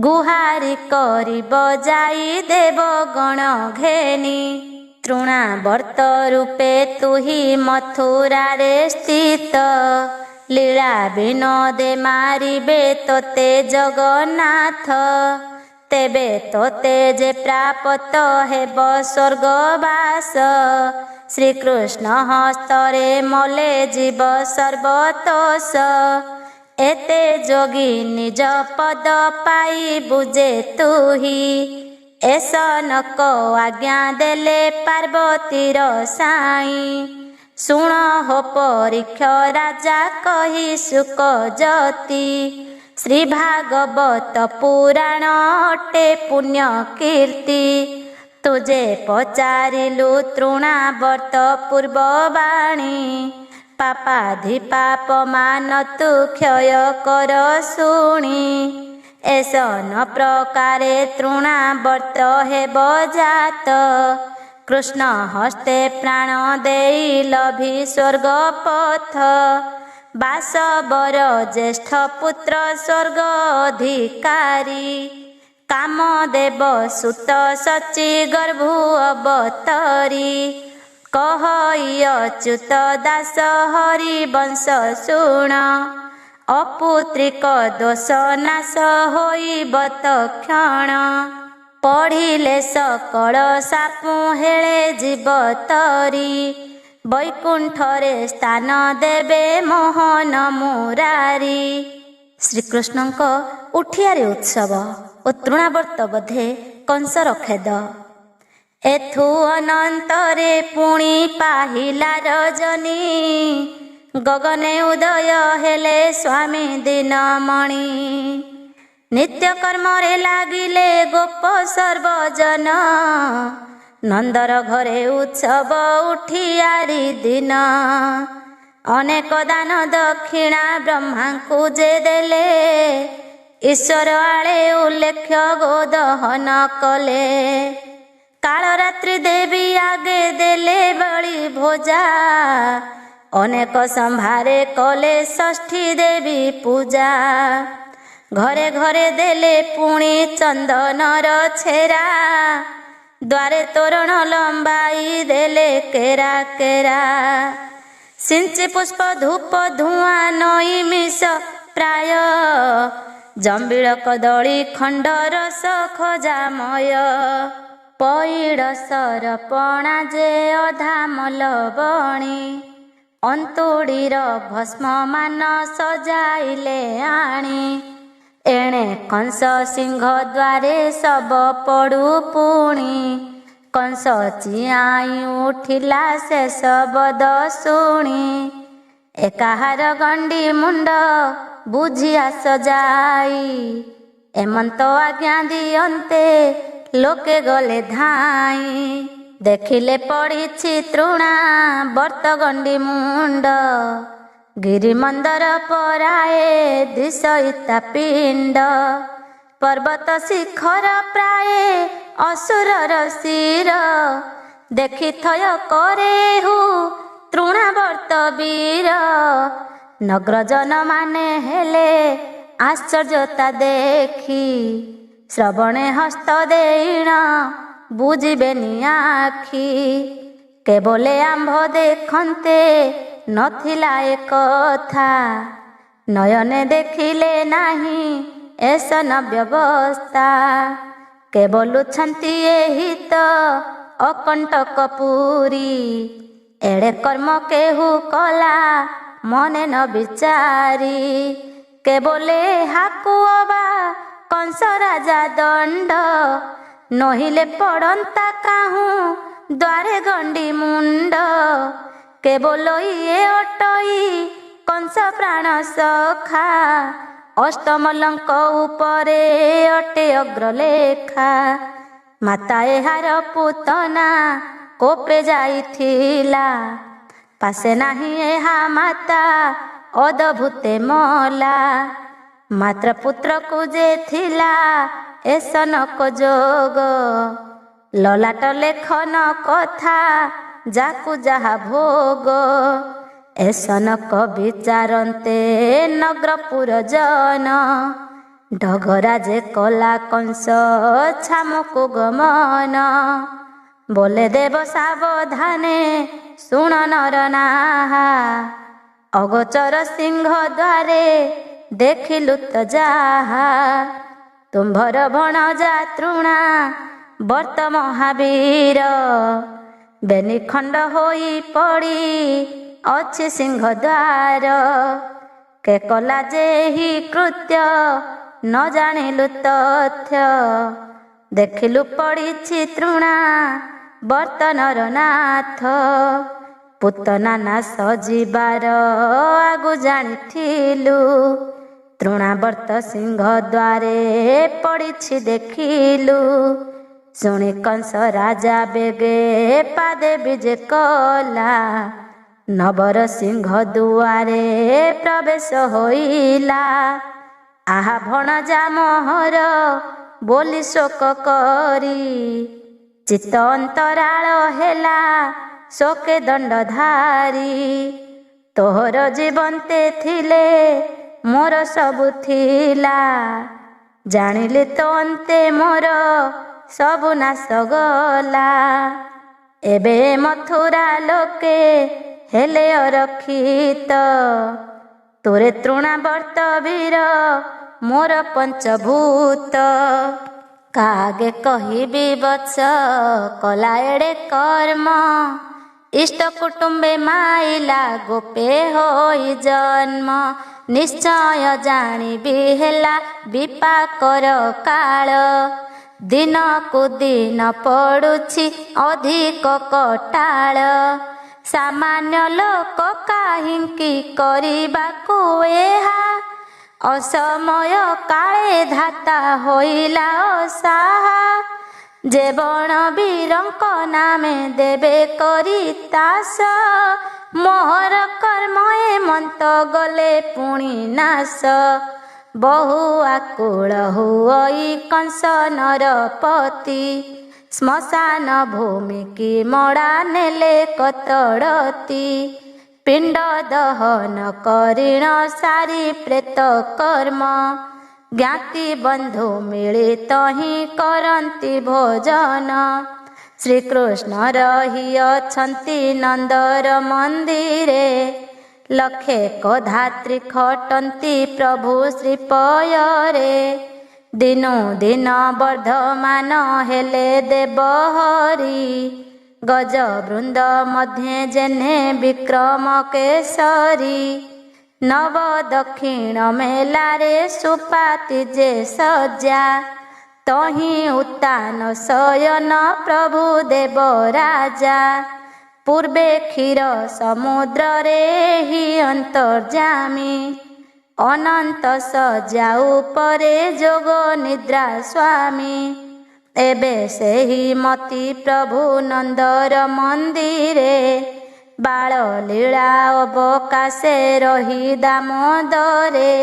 ଗୁହାରି କରିବ ଯାଇ ଦେବ ଗଣ ଘେନି। ତୃଣାବର୍ତ୍ତ ରୂପେ ତୁହି ମଥୁରାରେ ସ୍ଥିତ ଲୀଳା ବିନୋଦେ ମାରିବେ ତୋତେ ଜଗନ୍ନାଥ। ତେବେ ତୋତେ ଯେ ପ୍ରାପ୍ତ ହେବ ସ୍ୱର୍ଗବାସ ଶ୍ରୀକୃଷ୍ଣ ହସ୍ତରେ ମଲେ ଯିବ ସର୍ବତୋଷ। ଏତେ ଯୋଗୀ ନିଜ ପଦ ପାଇ ବୁଝେ ତୁହି ଏସ ନକ ଆଜ୍ଞା ଦେଲେ ପାର୍ବତୀର ସାଇଁ। ଶୁଣ ହୋ ପରୀକ୍ଷ ରାଜା କହି ଶୁକ ଜ୍ୟୋତି ଶ୍ରୀ ଭାଗବତ ପୁରାଣ ଅଟେ ପୁଣ୍ୟ କୀର୍ତ୍ତି। ତୁଜେ ପଚାରିଲୁ ତୃଣାବର୍ତ୍ତ ପୂର୍ବବାଣୀ ପାପାଧି ପାପ ମାନ ତୁ କ୍ଷୟ କର ଶୁଣି। ଏସ ନ ପ୍ରକାରେ ତୃଣାବର୍ତ୍ତ ହେବ ଜାତ କୃଷ୍ଣ ହସ୍ତେ ପ୍ରାଣ ଦେଇ ଲଭି ସ୍ୱର୍ଗ ପଥ। ବାସବର ଜ୍ୟେଷ୍ଠ ପୁତ୍ର ସ୍ୱର୍ଗ ଅଧିକାରୀ କାମଦେବ ସୁତ ସଚି ଗର୍ଭୁ ଅବତରୀ। କହ ଅଚ୍ୟୁତ ଦାସ ହରି ବଂଶ ଶୁଣ ଅପୁତ୍ରିକ ଦୋଷ ନାଶ ହୋଇବ ତକ୍ଷଣ। ପଢ଼ିଲେ ସକଳ ସାପୁ ହେଳେ ଯିବ ତରି ବୈକୁଣ୍ଠରେ ସ୍ଥାନ ଦେବେ ମୋହନ ମୁରାରୀ। ଶ୍ରୀକୃଷ୍ଣଙ୍କ ଉଠିଆରି ଉତ୍ସବ ଓ ତୃଣାବର୍ତ୍ତ ବୋଧେ କଂସର ଖେଦ। ଏଥୁ ଅନନ୍ତରେ ପୁଣି ପାହିଲା ରଜନୀ ଗଗନେ ଉଦୟ ହେଲେ ସ୍ୱାମୀ ଦିନମଣି। ନିତ୍ୟ କର୍ମରେ ଲାଗିଲେ ଗୋପ ସର୍ବଜନ ନନ୍ଦର ଘରେ ଉତ୍ସବ ଉଠିଆରି ଦିନ। ଅନେକ ଦାନ ଦକ୍ଷିଣା ବ୍ରହ୍ମାଙ୍କୁ ଯେ ଦେଲେ ଈଶ୍ୱର ଆଳେ ଉଲ୍ଲେଖ୍ୟ ଗୋଦହନ କଲେ। କାଳରାତ୍ରି ଦେବୀ ଆଗେ ଦେଲେ ବଳି ଭୋଜା ଅନେକ ସମ୍ଭାରେ କଲେ ଷଷ୍ଠୀ ଦେବୀ ପୂଜା। ଘରେ ଘରେ ଦେଲେ ପୁଣି ଚନ୍ଦନର ଛେରା ଦ୍ୱାରେ ତୋରଣ ଲମ୍ବାଇ ଦେଲେ କେରା କେରା। ସିଞ୍ଚି ପୁଷ୍ପ ଧୂପ ଧୂଆଁ ନଈ ମିଶ ପ୍ରାୟ ଜମ୍ବିଳ କଦଳୀ ଖଣ୍ଡ ରସ ଖଜାମୟ। ପଇଡ଼ ସର ପଣା ଯେ ଅଧା ମଲବଣୀ ଅନ୍ତୁଡ଼ିର ଭସ୍ମମାନ ସଜାଇଲେ ଆଣି। ଏଣେ କଂସ ସିଂହ ଦ୍ୱାରେ ଶବ ପଡ଼ୁ ପୁଣି କଂସ ଚିଆଇଁ ଉଠିଲା ଶେଷ ବଦ ଶୁଣି। ଏକାହାର ଗଣ୍ଡି ମୁଣ୍ଡ ବୁଝିଆ ସଜାଇ ଏମନ୍ତ ଆଜ୍ଞା ଦିଅନ୍ତେ ଲୋକେ ଗଲେ ଧାଇଁ। ଦେଖିଲେ ପଡ଼ିଛି ତୃଣାବର୍ତ୍ତ ଗଣ୍ଡି ମୁଣ୍ଡ ଗିରିମନ୍ଦର ପରାଏ ଦିଶଇତା ପିଣ୍ଡ। ପର୍ବତ ଶିଖର ପ୍ରାୟ ଅସୁରର ଶିର ଦେଖି ଥୟ କରେ ହୁ ତୃଣାବର୍ତ୍ତ ବୀର। ନଗ୍ରଜନ ମାନେ ହେଲେ ଆଶ୍ଚର୍ଯ୍ୟତା ଦେଖି ଶ୍ରବଣେ ହସ୍ତ ଦେଇଣ ବୁଝିବେନି ଆଖି। କେବଳେ ଆମ୍ଭ ଦେଖନ୍ତେ ନଥିଲା ଏ କଥା, ନୟନେ ଦେଖିଲେ ନାହିଁ ଏସନ ବ୍ୟବସ୍ଥା। କେବଲୁଛନ୍ତି ଏହି ତ ଅକଣ୍ଟକ ପୁରୀ, ଏଡ଼େ କର୍ମ କେହୁ କଲା ମନେ ନ ବିଚାରି। କେବଲେ ହାକୁଅବା କଂସ ରାଜା ଦଣ୍ଡ, ନହିଲେ ପଡ଼ନ୍ତା କାହୁଁ ଦ୍ୱାରେ ଗଣ୍ଡି ମୁଣ୍ଡ। କେବଳ ଇଏ ଅଟଇ କଂସ ପ୍ରାଣ ସଖା, ଅଷ୍ଟମଲଙ୍କ ଉପରେ ଅଟେ ଅଗ୍ରଲେଖା। ମାତା ଏହାର ପୁତନା କୋପେ ଯାଇଥିଲା, ପାଶେ ନାହିଁ ଏହା ମାତା ଅଦଭୁତେ ମଲା। ମାତ୍ର ପୁତ୍ରକୁ ଯେ ଥିଲା ଏସନକ ଯୋଗ, ଲଲାଟ ଲେଖନ କଥା ଯାକୁ ଯାହା ଭୋଗ। ଏସନକ ବିଚାରନ୍ତେ ନଗ୍ରପୁର ଜନ, ଡଗରା ଯେ କଲା କଂସ ଛାମକୁ ଗମନ। ବୋଲେ ଦେବ ସାବଧାନେ ଶୁଣ ନର ନାହା, ଅଗୋଚର ସିଂହ ଦ୍ୱାରେ ଦେଖିଲୁ ତ ଯାହା। ତୁମ୍ଭର ଭଣଜା ତୃଣା ବର୍ତ୍ତ ମହାବୀର, ବେନିଖଣ୍ଡ ହୋଇ ପଡ଼ି ଅଛି ସିଂହ ଦ୍ୱାର। କେ କଲା ଯେ ଏହି କୃତ୍ୟ ନ ଜାଣିଲୁ ତଥ୍ୟ, ଦେଖିଲୁ ପଡ଼ିଛି ତୃଣା ବର୍ତ୍ତନର ନାଥ। ପୁତନା ନାଶ ଯିବାର ଆଗୁ ଜାଣିଥିଲୁ, ତୃଣାବର୍ତ୍ତ ସିଂହ ଦ୍ୱାରେ ପଡ଼ିଛି ଦେଖିଲୁ। ଶୁଣି କଂସ ରାଜା ବେଗେ ପାଦେ ବିଜେ କଲା, ନବର ସିଂହ ଦୁଆରେ ପ୍ରବେଶ ହୋଇଲା। ଆହା ଭଣଜା ମୋହର ବୋଲି ଶୋକ କରି, ଚିତ୍ତ ଅନ୍ତରାଳ ହେଲା ଶୋକେ ଦଣ୍ଡଧାରୀ। ତୋହର ଜୀବନ୍ତେ ଥିଲେ ମୋର ସବୁ ଥିଲା, ଜାଣିଲି ତ ଅନ୍ତେ ମୋର ସବୁ ନାଶ ଗଲା। ଏବେ ମଥୁରା ଲୋକେ ହେଲେ ଅରକ୍ଷିତ, ତୋରେ ତୃଣାବର୍ତ୍ତ ବୀର ମୋର ପଞ୍ଚଭୂତ। କାଗେ କହିବି ବତ୍ସ କଲା ଏଡ଼େ କର୍ମ, ଇଷ୍ଟ କୁଟୁମ୍ବେ ମାଇଲା ଗୋପେ ହୋଇ ଜନ୍ମ। ନିଶ୍ଚୟ ଜାଣିବି ହେଲା ବିପାକର କାଳ, ଦିନକୁ ଦିନ ପଡ଼ୁଛି ଅଧିକ କଟାଳ। ସାମାନ୍ୟ ଲୋକ କାହିଁକି କରିବାକୁ ଏହା, ଅସମୟ କାଳେ ଧାତା ହୋଇଲା ଅସାହା। ଯେ ବଣ ବୀରଙ୍କ ନାମେ ଦେବେ କରି ତାସ, ମୋହର କର୍ମ ଏ ମନ୍ତ ଗଲେ ପୁଣି ନାଶ। ବହୁ ଆକୁଳ ହୁଅଇ କଂସ ନରପତି, ଶ୍ମଶାନ ଭୂମି କି ମଡ଼ା ନେଲେ କତଡ଼ତି। ପିଣ୍ଡ ଦହନ କରିଣ ସାରି ପ୍ରେତ କର୍ମ, ଜ୍ଞାତି ବନ୍ଧୁ ମିଳିତ ହିଁ କରନ୍ତି ଭୋଜନ। ଶ୍ରୀକୃଷ୍ଣ ରହିଅଛନ୍ତି ନନ୍ଦର ମନ୍ଦିରେ, ଲକ୍ଷେ କଧାତ୍ରୀ ଖଟନ୍ତି ପ୍ରଭୁ ଶ୍ରୀପୟରେ। ଦିନୁ ଦିନ ବର୍ଦ୍ଧମାନ ହେଲେ ଦେବହରି, ଗଜ ବୃନ୍ଦ ମଧ୍ୟେ ଯେହ୍ନେ ବିକ୍ରମ କେଶରୀ। ନବ ଦକ୍ଷିଣ ମେଲାରେ ସୁପାତି ଯେ ସଜ୍ଜା, ତହିଁ ଉତ୍ତାନ ଶୟନ ପ୍ରଭୁ ଦେବ ରାଜା। ପୂର୍ବେ କ୍ଷୀର ସମୁଦ୍ରରେ ହି ଅନ୍ତର୍ଯାମୀ, ଅନନ୍ତ ଶଯ୍ୟା ଉପରେ ଯୋଗ ନିଦ୍ରା ସ୍ୱାମୀ। ଏବେ ସେହି ମତି ପ୍ରଭୁ ନନ୍ଦର ମନ୍ଦିରେ, ବାଳ ଲୀଳା ଅବକାଶେ ରହି ଦାମୋଦରେ।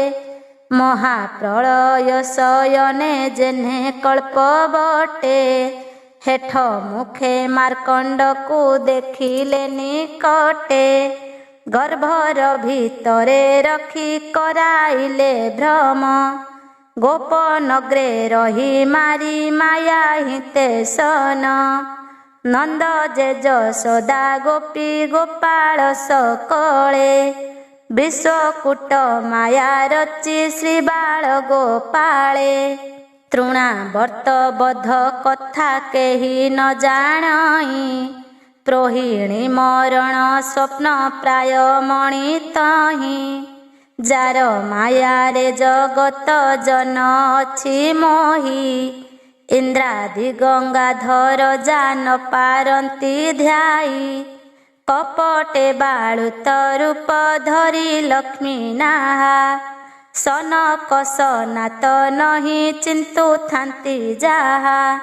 ମହାପ୍ରଳୟ ଶୟନେ ଯେହ୍ନେ କଳ୍ପ ବଟେ, ହେଠ ମୁଖେ ମାର୍କଣ୍ଡକୁ ଦେଖିଲେ ନିକଟେ। ଗର୍ଭର ଭିତରେ ରଖି କରାଇଲେ ଭ୍ରମ, ଗୋପନଗ୍ରେ ରହି ମାରି ମାୟା ହିତେ ସନ। ନନ୍ଦ ଜେଜ ସଦା ଗୋପୀ ଗୋପାଳ ସକଳେ। ବିଶ୍ୱକୂଟ ମାୟା ରଚି ଶ୍ରୀ ବାଳ ଗୋପାଳେ। ତୃଣାବର୍ତ୍ତ ବଧ କଥା କେହି ନ ଜାଣଇ। ପ୍ରୋହିଣୀ ମରଣ ସ୍ୱପ୍ନ ପ୍ରାୟ ମଣି ତହିଁ। ଯାର ମାୟାରେ ଜଗତ ଜନ ଅଛି ମୋହି। ଇନ୍ଦ୍ରାଦି ଗଙ୍ଗାଧର ଜାନ ପାରନ୍ତି ଧ୍ୟାଇ। କପଟେ ବାଳୁତ ରୂପ ଧରି ଲକ୍ଷ୍ମୀ ନାହା। ସନକ ସନାତ ନହି ଚିନ୍ତୁଥାନ୍ତି ଯାହା।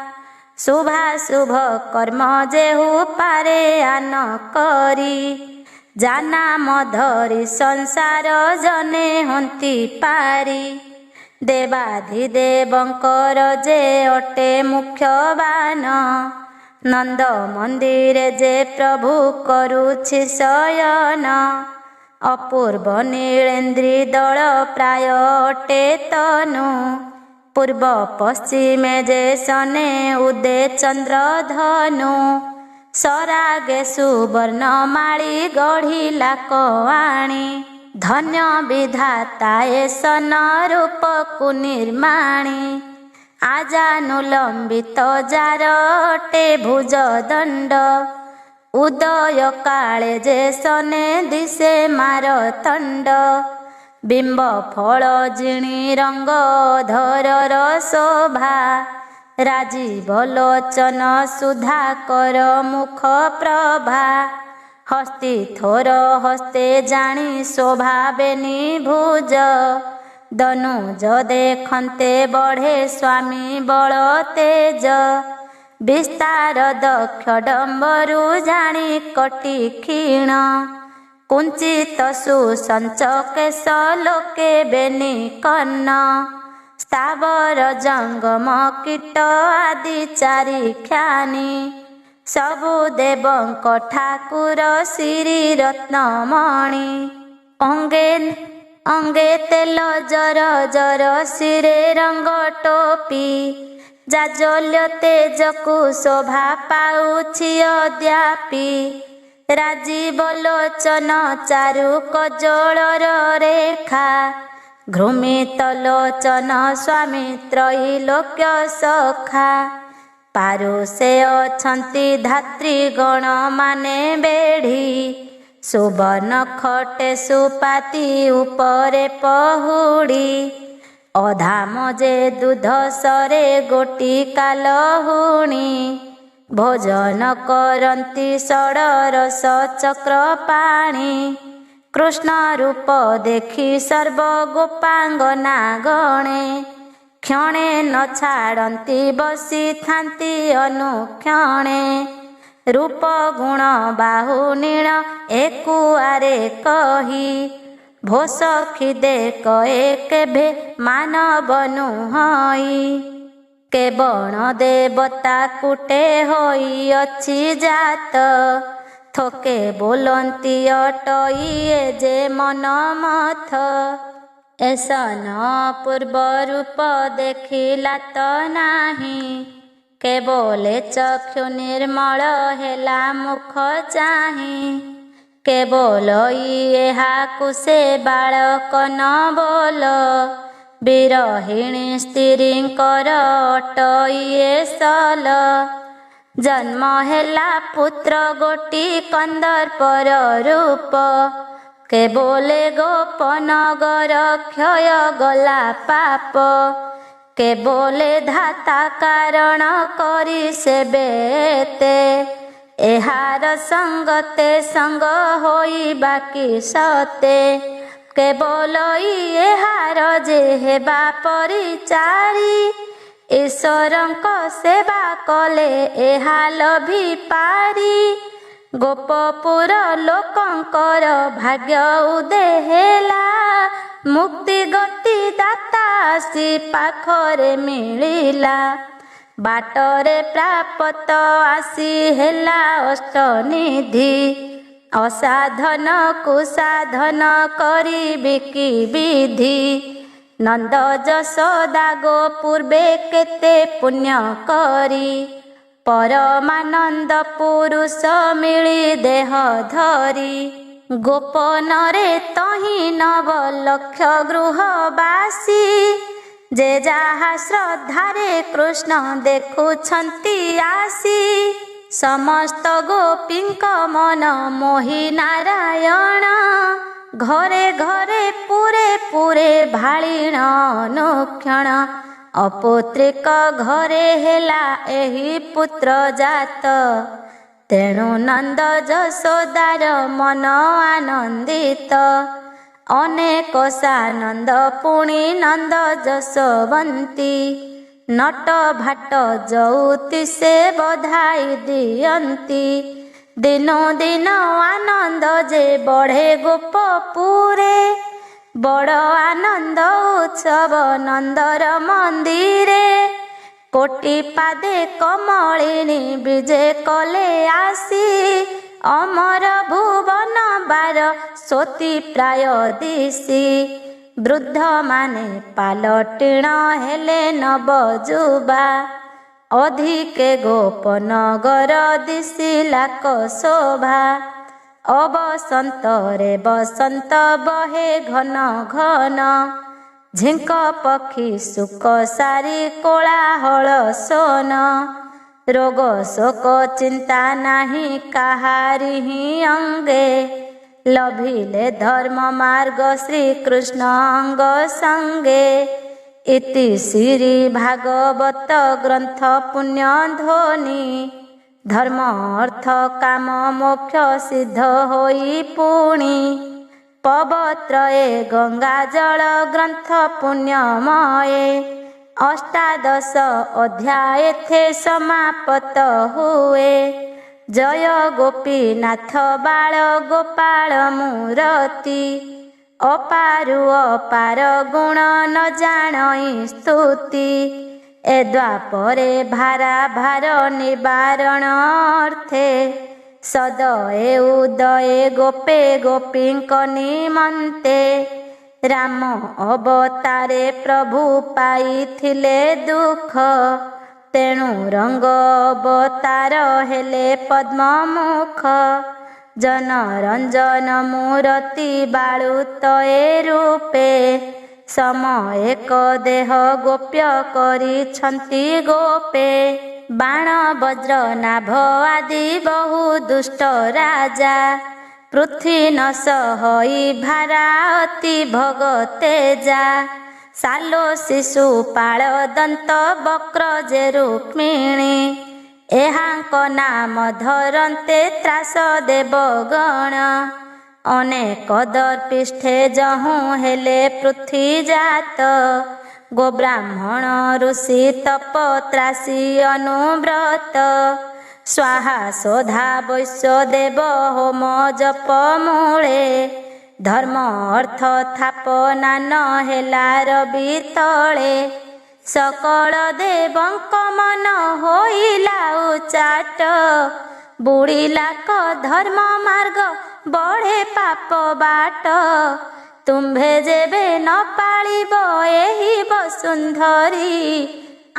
ଶୁଭାଶୁଭ କର୍ମ ଯେହୁ ପାରେ ଆନ କରି। ଜାନାମ ଧରି ସଂସାର ଜନେ ହନ୍ତି ପାରି। ଦେବାଧିଦେବଙ୍କର ଯେ ଅଟେ ମୁଖ୍ୟବାନ। ନନ୍ଦ ମନ୍ଦିରେ ଯେ ପ୍ରଭୁ କରୁଛି ଶୟନ। ଅପୂର୍ବ ନୀଳେନ୍ଦ୍ରୀ ଦଳ ପ୍ରାୟ ଅଟେ ତନୁ। ପୂର୍ବ ପଶ୍ଚିମେ ଯେ ସନେ ଉଦେ ଚନ୍ଦ୍ର ଧନୁ। ସରାଗେ ସୁବର୍ଣ୍ଣ ମାଳି ଗଢ଼ିଲା କଆଣି। ଧନ୍ୟ ବିଧାତା ଏ ସନ ରୂପକୁ ନିର୍ମାଣି। ଆଜାନୁଲମ୍ବିତ ଯାର ଅଟେ ଭୁଜ ଦଣ୍ଡ। ଉଦୟ କାଳେ ଯେ ସନେ ଦିଶେ ମାରତଣ୍ଡ। ବିମ୍ବ ଫଳ ଜିଣି ରଙ୍ଗ ଧରର ଶୋଭା। ରାଜୀବ ଲୋଚନ ସୁଧାକର ମୁଖ ପ୍ରଭା। ହସ୍ତି ଥୋର ହସ୍ତେ ଜାଣି ଶୋଭା ବେନି ଭୁଜ। ଦନୁଜ ଦେଖନ୍ତେ ବଢ଼େ ସ୍ୱାମୀ ବଳ ତେଜ। ବିସ୍ତାର ଦକ୍ଷ ଡମ୍ବରୁ ଜାଣି କଟି କ୍ଷୀଣ। କୁଞ୍ଚିତ ସୁସଞ୍ଚ କେଶ ଲୋକେ ବେନି କର୍ଣ୍ଣ। ସ୍ଥାବର ଜଙ୍ଗମ କୀଟ ଆଦି ଚାରି ଖ୍ୟାନି। ସବୁ ଦେବଙ୍କ ଠାକୁର ଶ୍ରୀ ରତ୍ନମଣି। ଅଙ୍ଗେ ଅଙ୍ଗେ ତେଲ ଜର ଜର ଶିରେ ରଙ୍ଗ ଟୋପି। ଜାଜଲ୍ୟ ତେଜକୁ ଶୋଭା ପାଉଛି ଅଦ୍ୟାପି। ରାଜୀବ ଲୋଚନ ଚାରୁ କଜଳର ରେଖା। ଘୃମିତ ଲୋଚନ ସ୍ୱାମୀ ତ୍ରୈଲୋକ୍ୟ ସଖା। ପାରୁଷେ ଅଛନ୍ତି ଧାତ୍ରୀ ଗଣ ମାନେ ବେଢ଼ି। ସୁବର୍ଣ୍ଣ ଖଟେ ସୁପାତି ଉପରେ ପହୁଡ଼ି। ଅଧାମ ଯେ ଦୁଧ ସରେ ଗୋଟି କାଲହୁଣି। ଭୋଜନ କରନ୍ତି ଷଡ଼ରସ ଚକ୍ର ପାଣି। କୃଷ୍ଣ ରୂପ ଦେଖି ସର୍ବ ଗୋପାଙ୍ଗନା ଗଣେ। କ୍ଷଣେ ନ ଛାଡ଼ନ୍ତି ବସିଥାନ୍ତି ଅନୁକ୍ଷଣେ। ରୂପ ଗୁଣ ବାହୁ ନୀଳ ଏକୁଆରେ କହି। ଭୋ ସଖୀ ଦେଖ ଏ କେଭେ ମାନବ ନୁହଁଇ। କେବଳ ଦେବତା କୁଟେ ହୋଇଅଛି ଜାତ। ଥୋକେ ବୋଲନ୍ତି ଅଟଇ ଏ ଯେ ମନ ମଥ। ଏସନ ପୂର୍ବ ରୂପ ଦେଖିଲା ତ ନାହିଁ। କେବଳେ ଚକ୍ଷୁ ନିର୍ମଳ ହେଲା ମୁଖ ଚାହିଁ। କେବଳ ଏହାକୁ ସେ ବାଳକ ନ ବୋଲ। ବିରହିଣୀ ସ୍ତ୍ରୀଙ୍କର ଅଟଇ ଏ ସଲ। ଜନ୍ମ ହେଲା ପୁତ୍ର ଗୋଟି କନ୍ଦର୍ପର ରୂପ। କେବଳେ ଗୋପନଗର କ୍ଷୟ ଗଲା ପାପ। କେବଳେ ଧାତା କାରଣ କରି ସେବେତେ। ଏହାର ସଙ୍ଗତେ ସଙ୍ଗ ହୋଇ ବାକି ସତେ। କେବଳ ଏହାର ଯେ ହେବା ପରିଚାରି। ଈଶ୍ୱରଙ୍କ ସେବା କଲେ ଏହା ଲଭି ପାରି। ଗୋପପୁର ଲୋକଙ୍କର ଭାଗ୍ୟ ଉଦେ ହେଲା। ମୁକ୍ତି ଗତି ଦାତା ଆସି ପାଖରେ ମିଳିଲା। ବାଟରେ ପ୍ରାପତ ଆସି ହେଲା ଅଷ୍ଟନିଧି। ଅସାଧନ କୁସାଧନ କରି ବିକି ବିଧି। ନନ୍ଦ ଯଶୋଦା ଗୋ ପୂର୍ବେ କେତେ ପୁଣ୍ୟ କରି ପରମାନନ୍ଦ ପୁରୁଷ ମିଳି ଦେହ ଧରି ଗୋପନରେ ତହିଁ ନବ ଲକ୍ଷ ଗୃହବାସୀ ଯେ ଯାହା ଶ୍ରଦ୍ଧାରେ କୃଷ୍ଣ ଦେଖୁଛନ୍ତି ଆସି ସମସ୍ତ ଗୋପୀଙ୍କ ମନ ମୋହି ନାରାୟଣ ଘରେ ଘରେ ପୁରେ ପୁରେ ଭାଳିଣ ଅନୁକ୍ଷଣ ଅପୁତ୍ରିକ ଘରେ ହେଲା ଏହି ପୁତ୍ର ଜାତ ତେଣୁ ନନ୍ଦ ଯଶୋଦାର ମନ ଆନନ୍ଦିତ ଅନେକ ସାନନ୍ଦ ପୁଣି ନନ୍ଦ ଯଶୋବନ୍ତୀ ନଟ ଭାଟ ଯଉତି ସେ ବଧାଇ ଦିଅନ୍ତି ଦିନୁ ଦିନ ଆନନ୍ଦ ଯେ ବଢ଼େ ଗୋପପୁରେ ବଡ଼ ଆନନ୍ଦ ଉତ୍ସବ ନନ୍ଦର ମନ୍ଦିରେ କୋଟି ପାଦେ କମଳିନୀ ବିଜେ କଲେ ଆସି ଅମର ଭୁବନ ବାର ସତୀ ପ୍ରାୟ ଦିଶି ବୃଦ୍ଧମାନେ ପାଲଟିଣ ହେଲେ ନବଯୁବା ଅଧିକେ ଗୋପନଗର ଦିଶିଲା ଶୋଭା ଅବସନ୍ତରେ ବସନ୍ତ ବହେ ଘନ ଘନ ଝିଙ୍କ ପକ୍ଷୀ ସୁକ ସାରି କୋଳାହଳ ସୋନ ରୋଗ ଶୋକ ଚିନ୍ତା ନାହିଁ କାହାରି ହିଁ ଅଙ୍ଗେ ଲଭିଲେ ଧର୍ମ ମାର୍ଗ ଶ୍ରୀକୃଷ୍ଣ ଅଙ୍ଗ ସଙ୍ଗେ ଇତି ଶ୍ରୀ ଭାଗବତ ଗ୍ରନ୍ଥ ପୁଣ୍ୟ ଧ୍ୱନି ଧର୍ମ ଅର୍ଥ କାମ ମୋକ୍ଷ ସିଦ୍ଧ ହୋଇ ପୁଣି ପବତ୍ରଏ ଗଙ୍ଗା ଜଳ ଗ୍ରନ୍ଥ ପୁଣ୍ୟମୟେ ଅଷ୍ଟାଦଶ ଅଧ୍ୟାୟେ ସମାପତ ହୁଏ ଜୟ ଗୋପୀନାଥ ବାଳ ଗୋପାଳ ମୂରତି ଅପାରୁ ଅପାର ଗୁଣ ନ ଜାଣଇ ସ୍ତୁତି ଏ ଦ୍ୱାପରେ ଭାରା ଭାର ନିବାରଣ ଅର୍ଥେ ସଦଏ ଉଦଏ ଗୋପେ ଗୋପୀଙ୍କ ନିମନ୍ତେ ରାମ ଅବତାରେ ପ୍ରଭୁ ପାଇଥିଲେ ଦୁଃଖ ତେଣୁ ରଙ୍ଗ ଅବତାର ହେଲେ ପଦ୍ମମୁଖ ଜନରଞ୍ଜନ ମୂରତି ବାଳୁତଏ ରୂପେ ସମ ଏକ ଦେହ ଗୋପ୍ୟ କରିଛନ୍ତି ଗୋପେ ବାଣ ବଜ୍ର ନାଭ ଆଦି ବହୁ ଦୁଷ୍ଟ ରାଜା ପୃଥ୍ୱୀ ନଶ ହୋଇ ଭାରା ଅତି ଭଗତେଜା ସାଲୋ ଶିଶୁ ପାଳ ଦନ୍ତ ବକ୍ର ଯେ ରୁକ୍ମିଣୀ ଏହାଙ୍କ ନାମ ଧରନ୍ତେ ତ୍ରାସ ଦେବଗଣ ଅନେକ ଦର୍ପିଷ୍ଠେ ଯହୁଁ ହେଲେ ପୃଥ୍ୱୀ ଜାତ ଗୋବ୍ରାହ୍ମଣ ଋଷି ତପତ୍ରାସୀ ଅନୁବ୍ରତ ସ୍ୱାହା ସୋଧା ବୈଶ୍ୟ ଦେବ ହୋମ ଜପ ମୂଳେ ଧର୍ମ ଅର୍ଥ ଥାପନା ନ ହେଲା ରବି ତଳେ ସକଳ ଦେବଙ୍କ ମନ ହୋଇଲା ଉଚାଟ ବୁଡ଼ିଲା କ ଧର୍ମ ମାର୍ଗ ବଢ଼େ ପାପ ବାଟ ତୁମ୍ଭେ ଯେବେ ନ ପାଳିବ ଏହି ବସୁନ୍ଧରୀ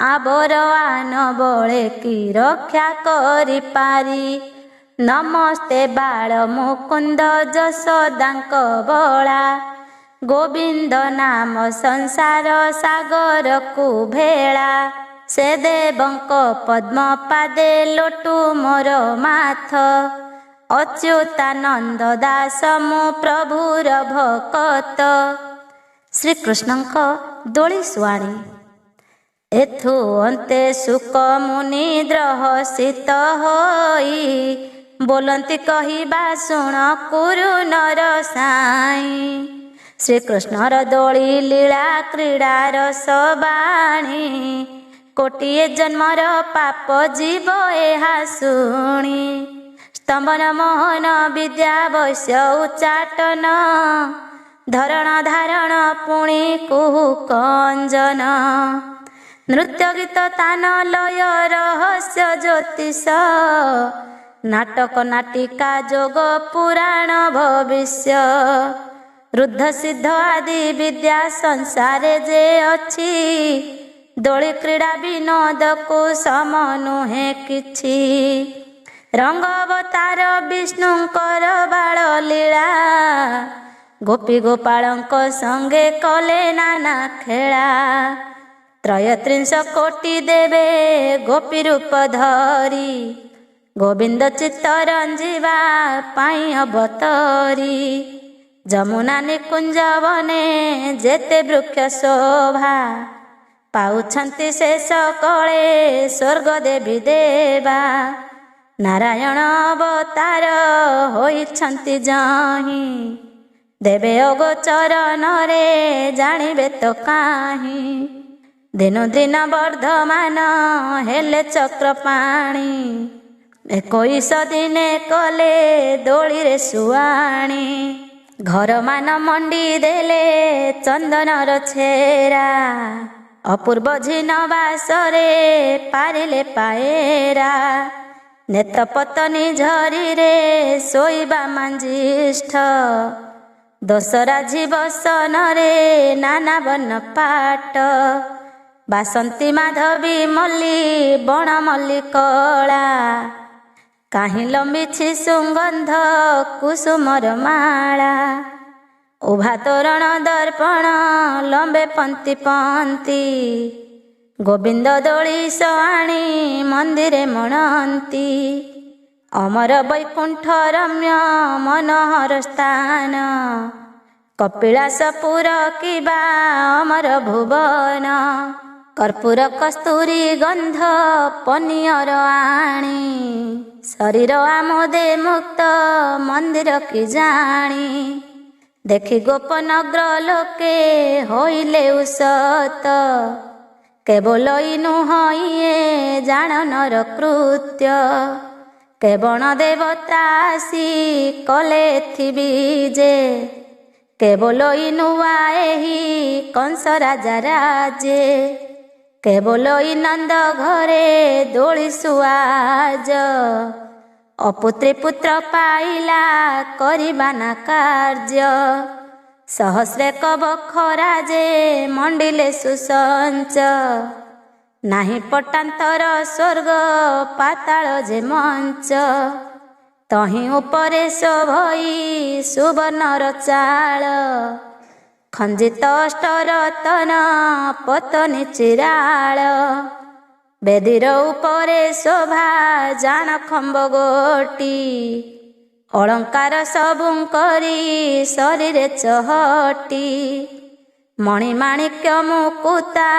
ଆବର ଆନ ବଳେ କି ରକ୍ଷା କରିପାରି ନମସ୍ତେ ବାଳ ମୁକୁନ୍ଦ ଯଶୋଦାଙ୍କ ବଳା ଗୋବିନ୍ଦ ନାମ ସଂସାର ସାଗରକୁ ଭେଳା ସେ ଦେବଙ୍କ ପଦ୍ମ ପାଦେ ଲୋଟୁ ମୋର ମାଥ ଅଚ୍ୟୁତାନନ୍ଦ ଦାସ ମୁଁ ପ୍ରଭୁର ଭକତ ଶ୍ରୀକୃଷ୍ଣଙ୍କ ଦୋଳି ଶୁଆଣି ଏଥୁ ଅନ୍ତେ ଶୁକ ମୁନି ଦ୍ରହସିତ ହୋଇ ବୋଲନ୍ତି କହିବା ଶୁଣ କୁରୁ ନର ସାଇଁ ଶ୍ରୀକୃଷ୍ଣର ଦୋଳି ଲୀଳା କ୍ରୀଡ଼ାର ସବାଣୀ କୋଟିଏ ଜନ୍ମର ପାପ ଯିବ ଏହା ଶୁଣି ସ୍ତମ୍ଭନ ମୋହନ ବିଦ୍ୟା ବୈଶ୍ୟ ଉଚ୍ଚାଟନ ଧରଣ ଧାରଣ ପୁଣି କୁହୁ କଞ୍ଜନ ନୃତ୍ୟ ଗୀତ ତାନ ଲୟ ରହସ୍ୟ ଜ୍ୟୋତିଷ ନାଟକ ନାଟିକା ଯୋଗ ପୁରାଣ ଭବିଷ୍ୟ ରୁଦ୍ଧ ସିଦ୍ଧ ଆଦି ବିଦ୍ୟା ସଂସାରେ ଯେ ଅଛି, ଦୋଳି କ୍ରୀଡ଼ା ବିନୋଦକୁ ସମ ନୁହେଁ କିଛି। ରଙ୍ଗ ଅବତାର ବିଷ୍ଣୁଙ୍କର ବାଳ ଲୀଳା, ଗୋପୀ ଗୋପାଳଙ୍କ ସଙ୍ଗେ କଲେ ନାନା ଖେଳା। ତ୍ରୟତ୍ରିଂଶ କୋଟି ଦେବେ ଗୋପୀ ରୂପ ଧରି, ଗୋବିନ୍ଦ ଚିତ୍ତ ରଞ୍ଜିବା ପାଇଁ ଅବତରି। ଯମୁନା ନିକୁଞ୍ଜ ବନେ ଯେତେ ବୃକ୍ଷ ଶୋଭା, ପାଉଛନ୍ତି ଶେଷ କଳେ ସ୍ୱର୍ଗ ଦେବୀ ଦେବା। ନାରାୟଣ ଅବତାର ହୋଇଛନ୍ତି ଯହିଁ, ଦେବେ ଅଗୋଚରଣରେ ଜାଣିବେ ତ କାହିଁ। ଦିନୁ ଦିନ ବର୍ଦ୍ଧମାନ ହେଲେ ଚକ୍ରପାଣି, 21 ଦିନେ କଲେ ଦୋଳିରେ ସୁଆଣି। ଘରମାନ ମଣ୍ଡି ଦେଲେ ଚନ୍ଦନର ଛେରା, ଅପୂର୍ବ ଝିନ ବାସରେ ପାରିଲେ ପାଏରା। ନେତ ପତନି ଝରିରେ ଶୋଇବା ମାଞ୍ଜିଷ୍ଠ, ଦୋସରା ବସନରେ ନାନା ବର୍ଣ୍ଣ ପାଟ। ବାସନ୍ତୀ ମାଧବୀ ମଲ୍ଲି ବଣ ମଲ୍ଲି କଳା, କାହିଁ ଲମ୍ବିଛି ସୁଗନ୍ଧ କୁସୁମର ମାଳା। ଉଭା ତୋରଣ ଦର୍ପଣ ଲମ୍ବେ ପନ୍ତି ପନ୍ତି, ଗୋବିନ୍ଦ ଦୋଳି ସଆଣି ମନ୍ଦିରେ ମଣନ୍ତି। ଅମର ବୈକୁଣ୍ଠ ରମ୍ୟ ମନୋହର ସ୍ଥାନ, କପିଳାସପୁର କିବା ଅମର ଭୁବନ। କର୍ପୂର କସ୍ତୁରୀ ଗନ୍ଧ ପନିଅର ଆଣି, ଶରୀର ଆମୋଦେ ମୁକ୍ତ ମନ୍ଦିର କି ଜାଣି। ଦେଖି ଗୋପନଗ୍ର ଲୋକେ ହୋଇଲେ ଉସତ, କେବଳ ନୁହଁ ଇଏ ଜାଣନର କୃତ୍ୟ। କେବଳ ଦେବତା ଆସି କଲେ ଥିବି କେବଳ ନୂଆ ଏହି କଂସ ରାଜା ରାଜେ। କେବଳ ନନ୍ଦ ଘରେ ଦୋଳି ସୁଆଜ, ଅପୁତ୍ରୀ ପୁତ୍ର ପାଇଲା କରିବା ନା କାର୍ଯ୍ୟ। ସହସ୍ରେ କବ ଖରାଜେ ମଣ୍ଡିଲେ ସୁସଞ୍ଚ, ନାହିଁ ପଟାନ୍ତର ସ୍ୱର୍ଗ ପାତାଳ ଯେ ମଞ୍ଚ। ତହିଁ ଉପରେ ଶୋଭଇ ସୁବର୍ଣ୍ଣର ଚାଳ, ଖଞ୍ଜିତ ଅଷ୍ଟରତନ ପତନି ଚିରାଳ। ବେଦୀର ଉପରେ ଶୋଭା ଜାଣ ଖମ୍ବ ଗୋଟି, ଅଳଙ୍କାର ସବୁ କରି ଶରୀରେ ଚହଟି। ମଣିମାଣିକ୍ୟ ମୁକୁତା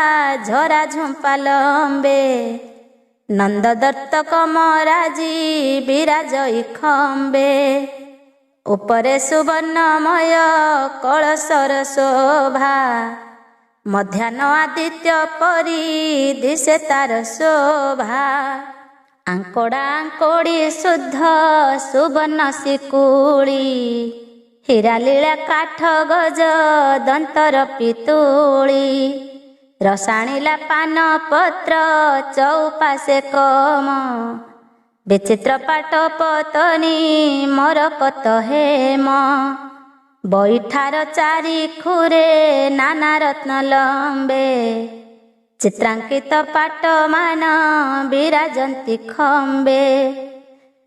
ଝରା ଝୁମ୍ପା ଲମ୍ବେ, ନନ୍ଦଦତ୍ତ କମରାଜି ବିରାଜଇ ଖମ୍ବେ। ଉପରେ ସୁବର୍ଣ୍ଣମୟ କଳସର ଶୋଭା, ମଧ୍ୟାହ୍ନ ଆଦିତ୍ୟ ପରି ଦିଶେ ତାର ଶୋଭା। ଆଙ୍କୋଡ଼ା ଆଙ୍କୋଡ଼ି ଶୁଦ୍ଧ ସୁବର୍ଣ୍ଣ ଶିକୁଳି, ହୀରା ଲୀଳା କାଠ ଗଜ ଦନ୍ତର ପିତୁଳି। ରସାଣିଲା ପାନ ପତ୍ର ଚଉପାଶେ କମ, ବିଚିତ୍ର ପାଟ ପତନି ମରକତ ହେମ। ବୈଠାର ଚାରି ଖୁରେ ନାନା ରତ୍ନ ଲମ୍ବେ, ଚିତ୍ରାଙ୍କିତ ପାଟମାନ ବିରାଜନ୍ତି ଖମ୍ବେ।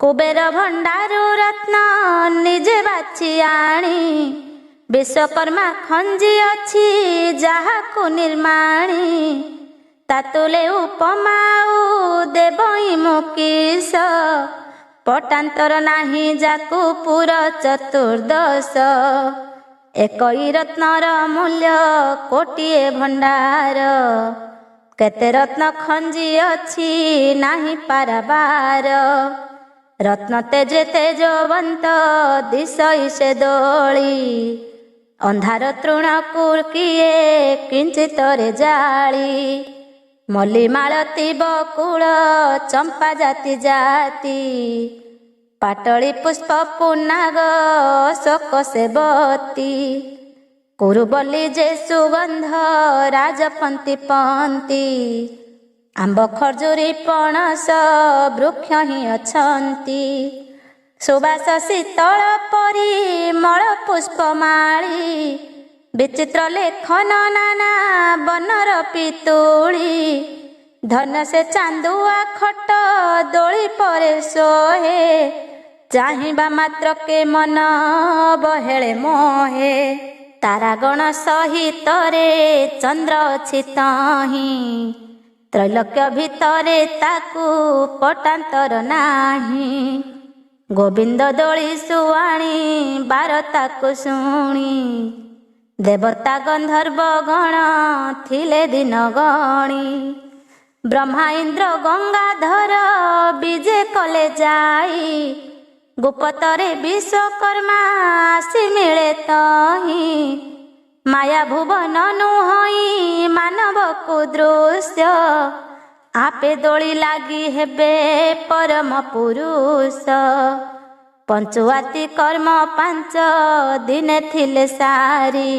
କୁବେର ଭଣ୍ଡାରୁ ରତ୍ନ ନିଜେ ବାଛି ଆଣି, ବିଶ୍ୱକର୍ମା ଖଞ୍ଜି ଅଛି ଯାହାକୁ ନିର୍ମାଣି। ତାତୁଲେ ଉପମା ଦେବଇ ମୁକିଶ, ପଟାନ୍ତର ନାହିଁ ଯାକୁ ପୁର ଚତୁର୍ଦ୍ଦଶ। ଏକଇ ରତ୍ନର ମୂଲ୍ୟ କୋଟିଏ ଭଣ୍ଡାର, କେତେ ରତ୍ନ ଖଞ୍ଜି ଅଛି ନାହିଁ ପାରାବାର। ରତ୍ନ ତେଜେ ତେଜବନ୍ତ ଦିଶଇ ସେ ଦୋଳି, ଅନ୍ଧାର ତୃଣକୁ କିଏ କିଞ୍ଚିତରେ ଜାଳି। ମଲ୍ଲି ମାଳତୀ ବକୁଳ ଚମ୍ପା ଜାତି ଜାତି, ପାଟଳି ପୁଷ୍ପ ପୁନାଗ ଅଶୋକ ସେବତୀ। କୁରୁବଲି ଯେ ସୁଗନ୍ଧ ରାଜପନ୍ତି ପନ୍ତି, ଆମ୍ବ ଖର୍ଜୁରୀ ପଣସ ବୃକ୍ଷ ହିଁ ଅଛନ୍ତି। ସୁବାସ ଶୀତଳ ପରିମଳ ପୁଷ୍ପମାଳୀ ବିଚିତ୍ର ଲେଖନ ନାନା ବନର ପିତୁଳି ଧନ ସେ ଚାନ୍ଦୁଆ ଖଟ ଦୋଳି ପରେ ଶୋହେ ଚାହିଁବା ମାତ୍ରକେ ମନ ବହେଳେ ମୋହେ ତାରାଗଣ ସହିତରେ ଚନ୍ଦ୍ର ଅଛି ତହିଁ ତ୍ରୈଲୋକ୍ୟ ଭିତରେ ତାକୁ ପଟାନ୍ତର ନାହିଁ ଗୋବିନ୍ଦ ଦୋଳି ଶୁଆଣି ବାରତାକୁ ଶୁଣି ଦେବତା ଗନ୍ଧର୍ବ ଗଣ ଥିଲେ ଦିନ ଗଣି ବ୍ରହ୍ମା ଇନ୍ଦ୍ର ଗଙ୍ଗାଧର ବିଜେ କଲେ ଯାଇ ଗୁପତରେ ବିଶ୍ୱକର୍ମା ଆସି ମିଳେ ତହିଁ ମାୟା ଭୁବନ ନୁହଁଇ ମାନବକୁ ଦୃଶ୍ୟ ଆପେ ଦୋଳି ଲାଗି ହେବେ ପରମ ପୁରୁଷ ପଞ୍ଚୁଆତି କର୍ମ 5 ଦିନେ ଥିଲେ ସାରି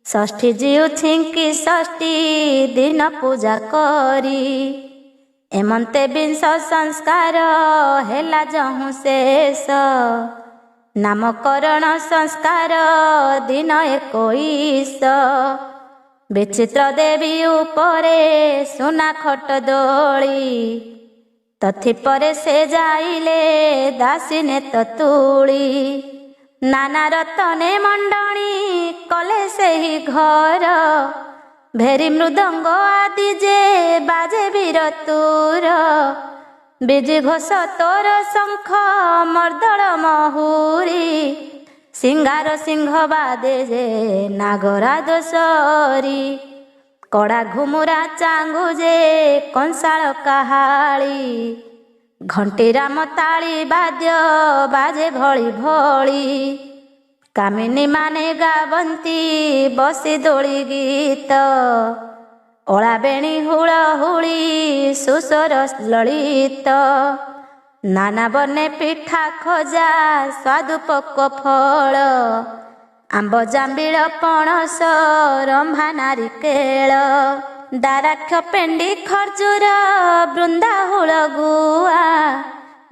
ଷଷ୍ଠୀ ଜିଉଛିଙ୍କି ଷଷ୍ଠୀ ଦିନ ପୂଜା କରି ଏମନ୍ତେ ବିଂଶ ସଂସ୍କାର ହେଲା ଯହୁଁ ଶେଷ ନାମକରଣ ସଂସ୍କାର ଦିନ 21 ବିଚିତ୍ର ଦେବୀ ଉପରେ ସୁନା ଖଟ ଦୋଳି ତଥି ପରେ ସେ ଯାଇଲେ ଦାସିନେ ତତୁଳି ନାନା ରତନେ ମଣ୍ଡଣୀ କଲେ ସେହି ଘର ଭେରି ମୃଦଙ୍ଗ ଆଦି ଯେ ବାଜେ ବୀରତୁର ବିଜି ଘୋଷ ତୋର ଶଙ୍ଖ ମର୍ଦ୍ଦଳ ମହୁରୀ ସିଙ୍ଗାର ସିଂହ ବାଦେ ଯେ ନାଗରାଜ ସରି କଡ଼ା ଘୁମୁରା ଚାଙ୍ଗୁ ଯେ କଂସାଳ କାହାଳି ଘଣ୍ଟି ରାମ ତାଳି ବାଦ୍ୟ ବାଜେ ଭଳି ଭଳି କାମିନୀ ମାନେ ଗାବନ୍ତି ବସି ଦୋଳି ଗୀତ ଅଳାବେଣୀ ହୁଳହୁଳି ସୁସ୍ୱର ଲଳିତ ନାନା ବନେ ପିଠା ଖଜା ସ୍ୱାଦୁ ପକ୍ୱ ଫଳ ଆମ୍ବ ଜାମ୍ବିଳ ପଣସ ରମ୍ଭା ନାରିକେଳ ଦାରାକ୍ଷ ପେଣ୍ଡି ଖର୍ଜୁର ବୃନ୍ଦାହୁଳ ଗୁଆ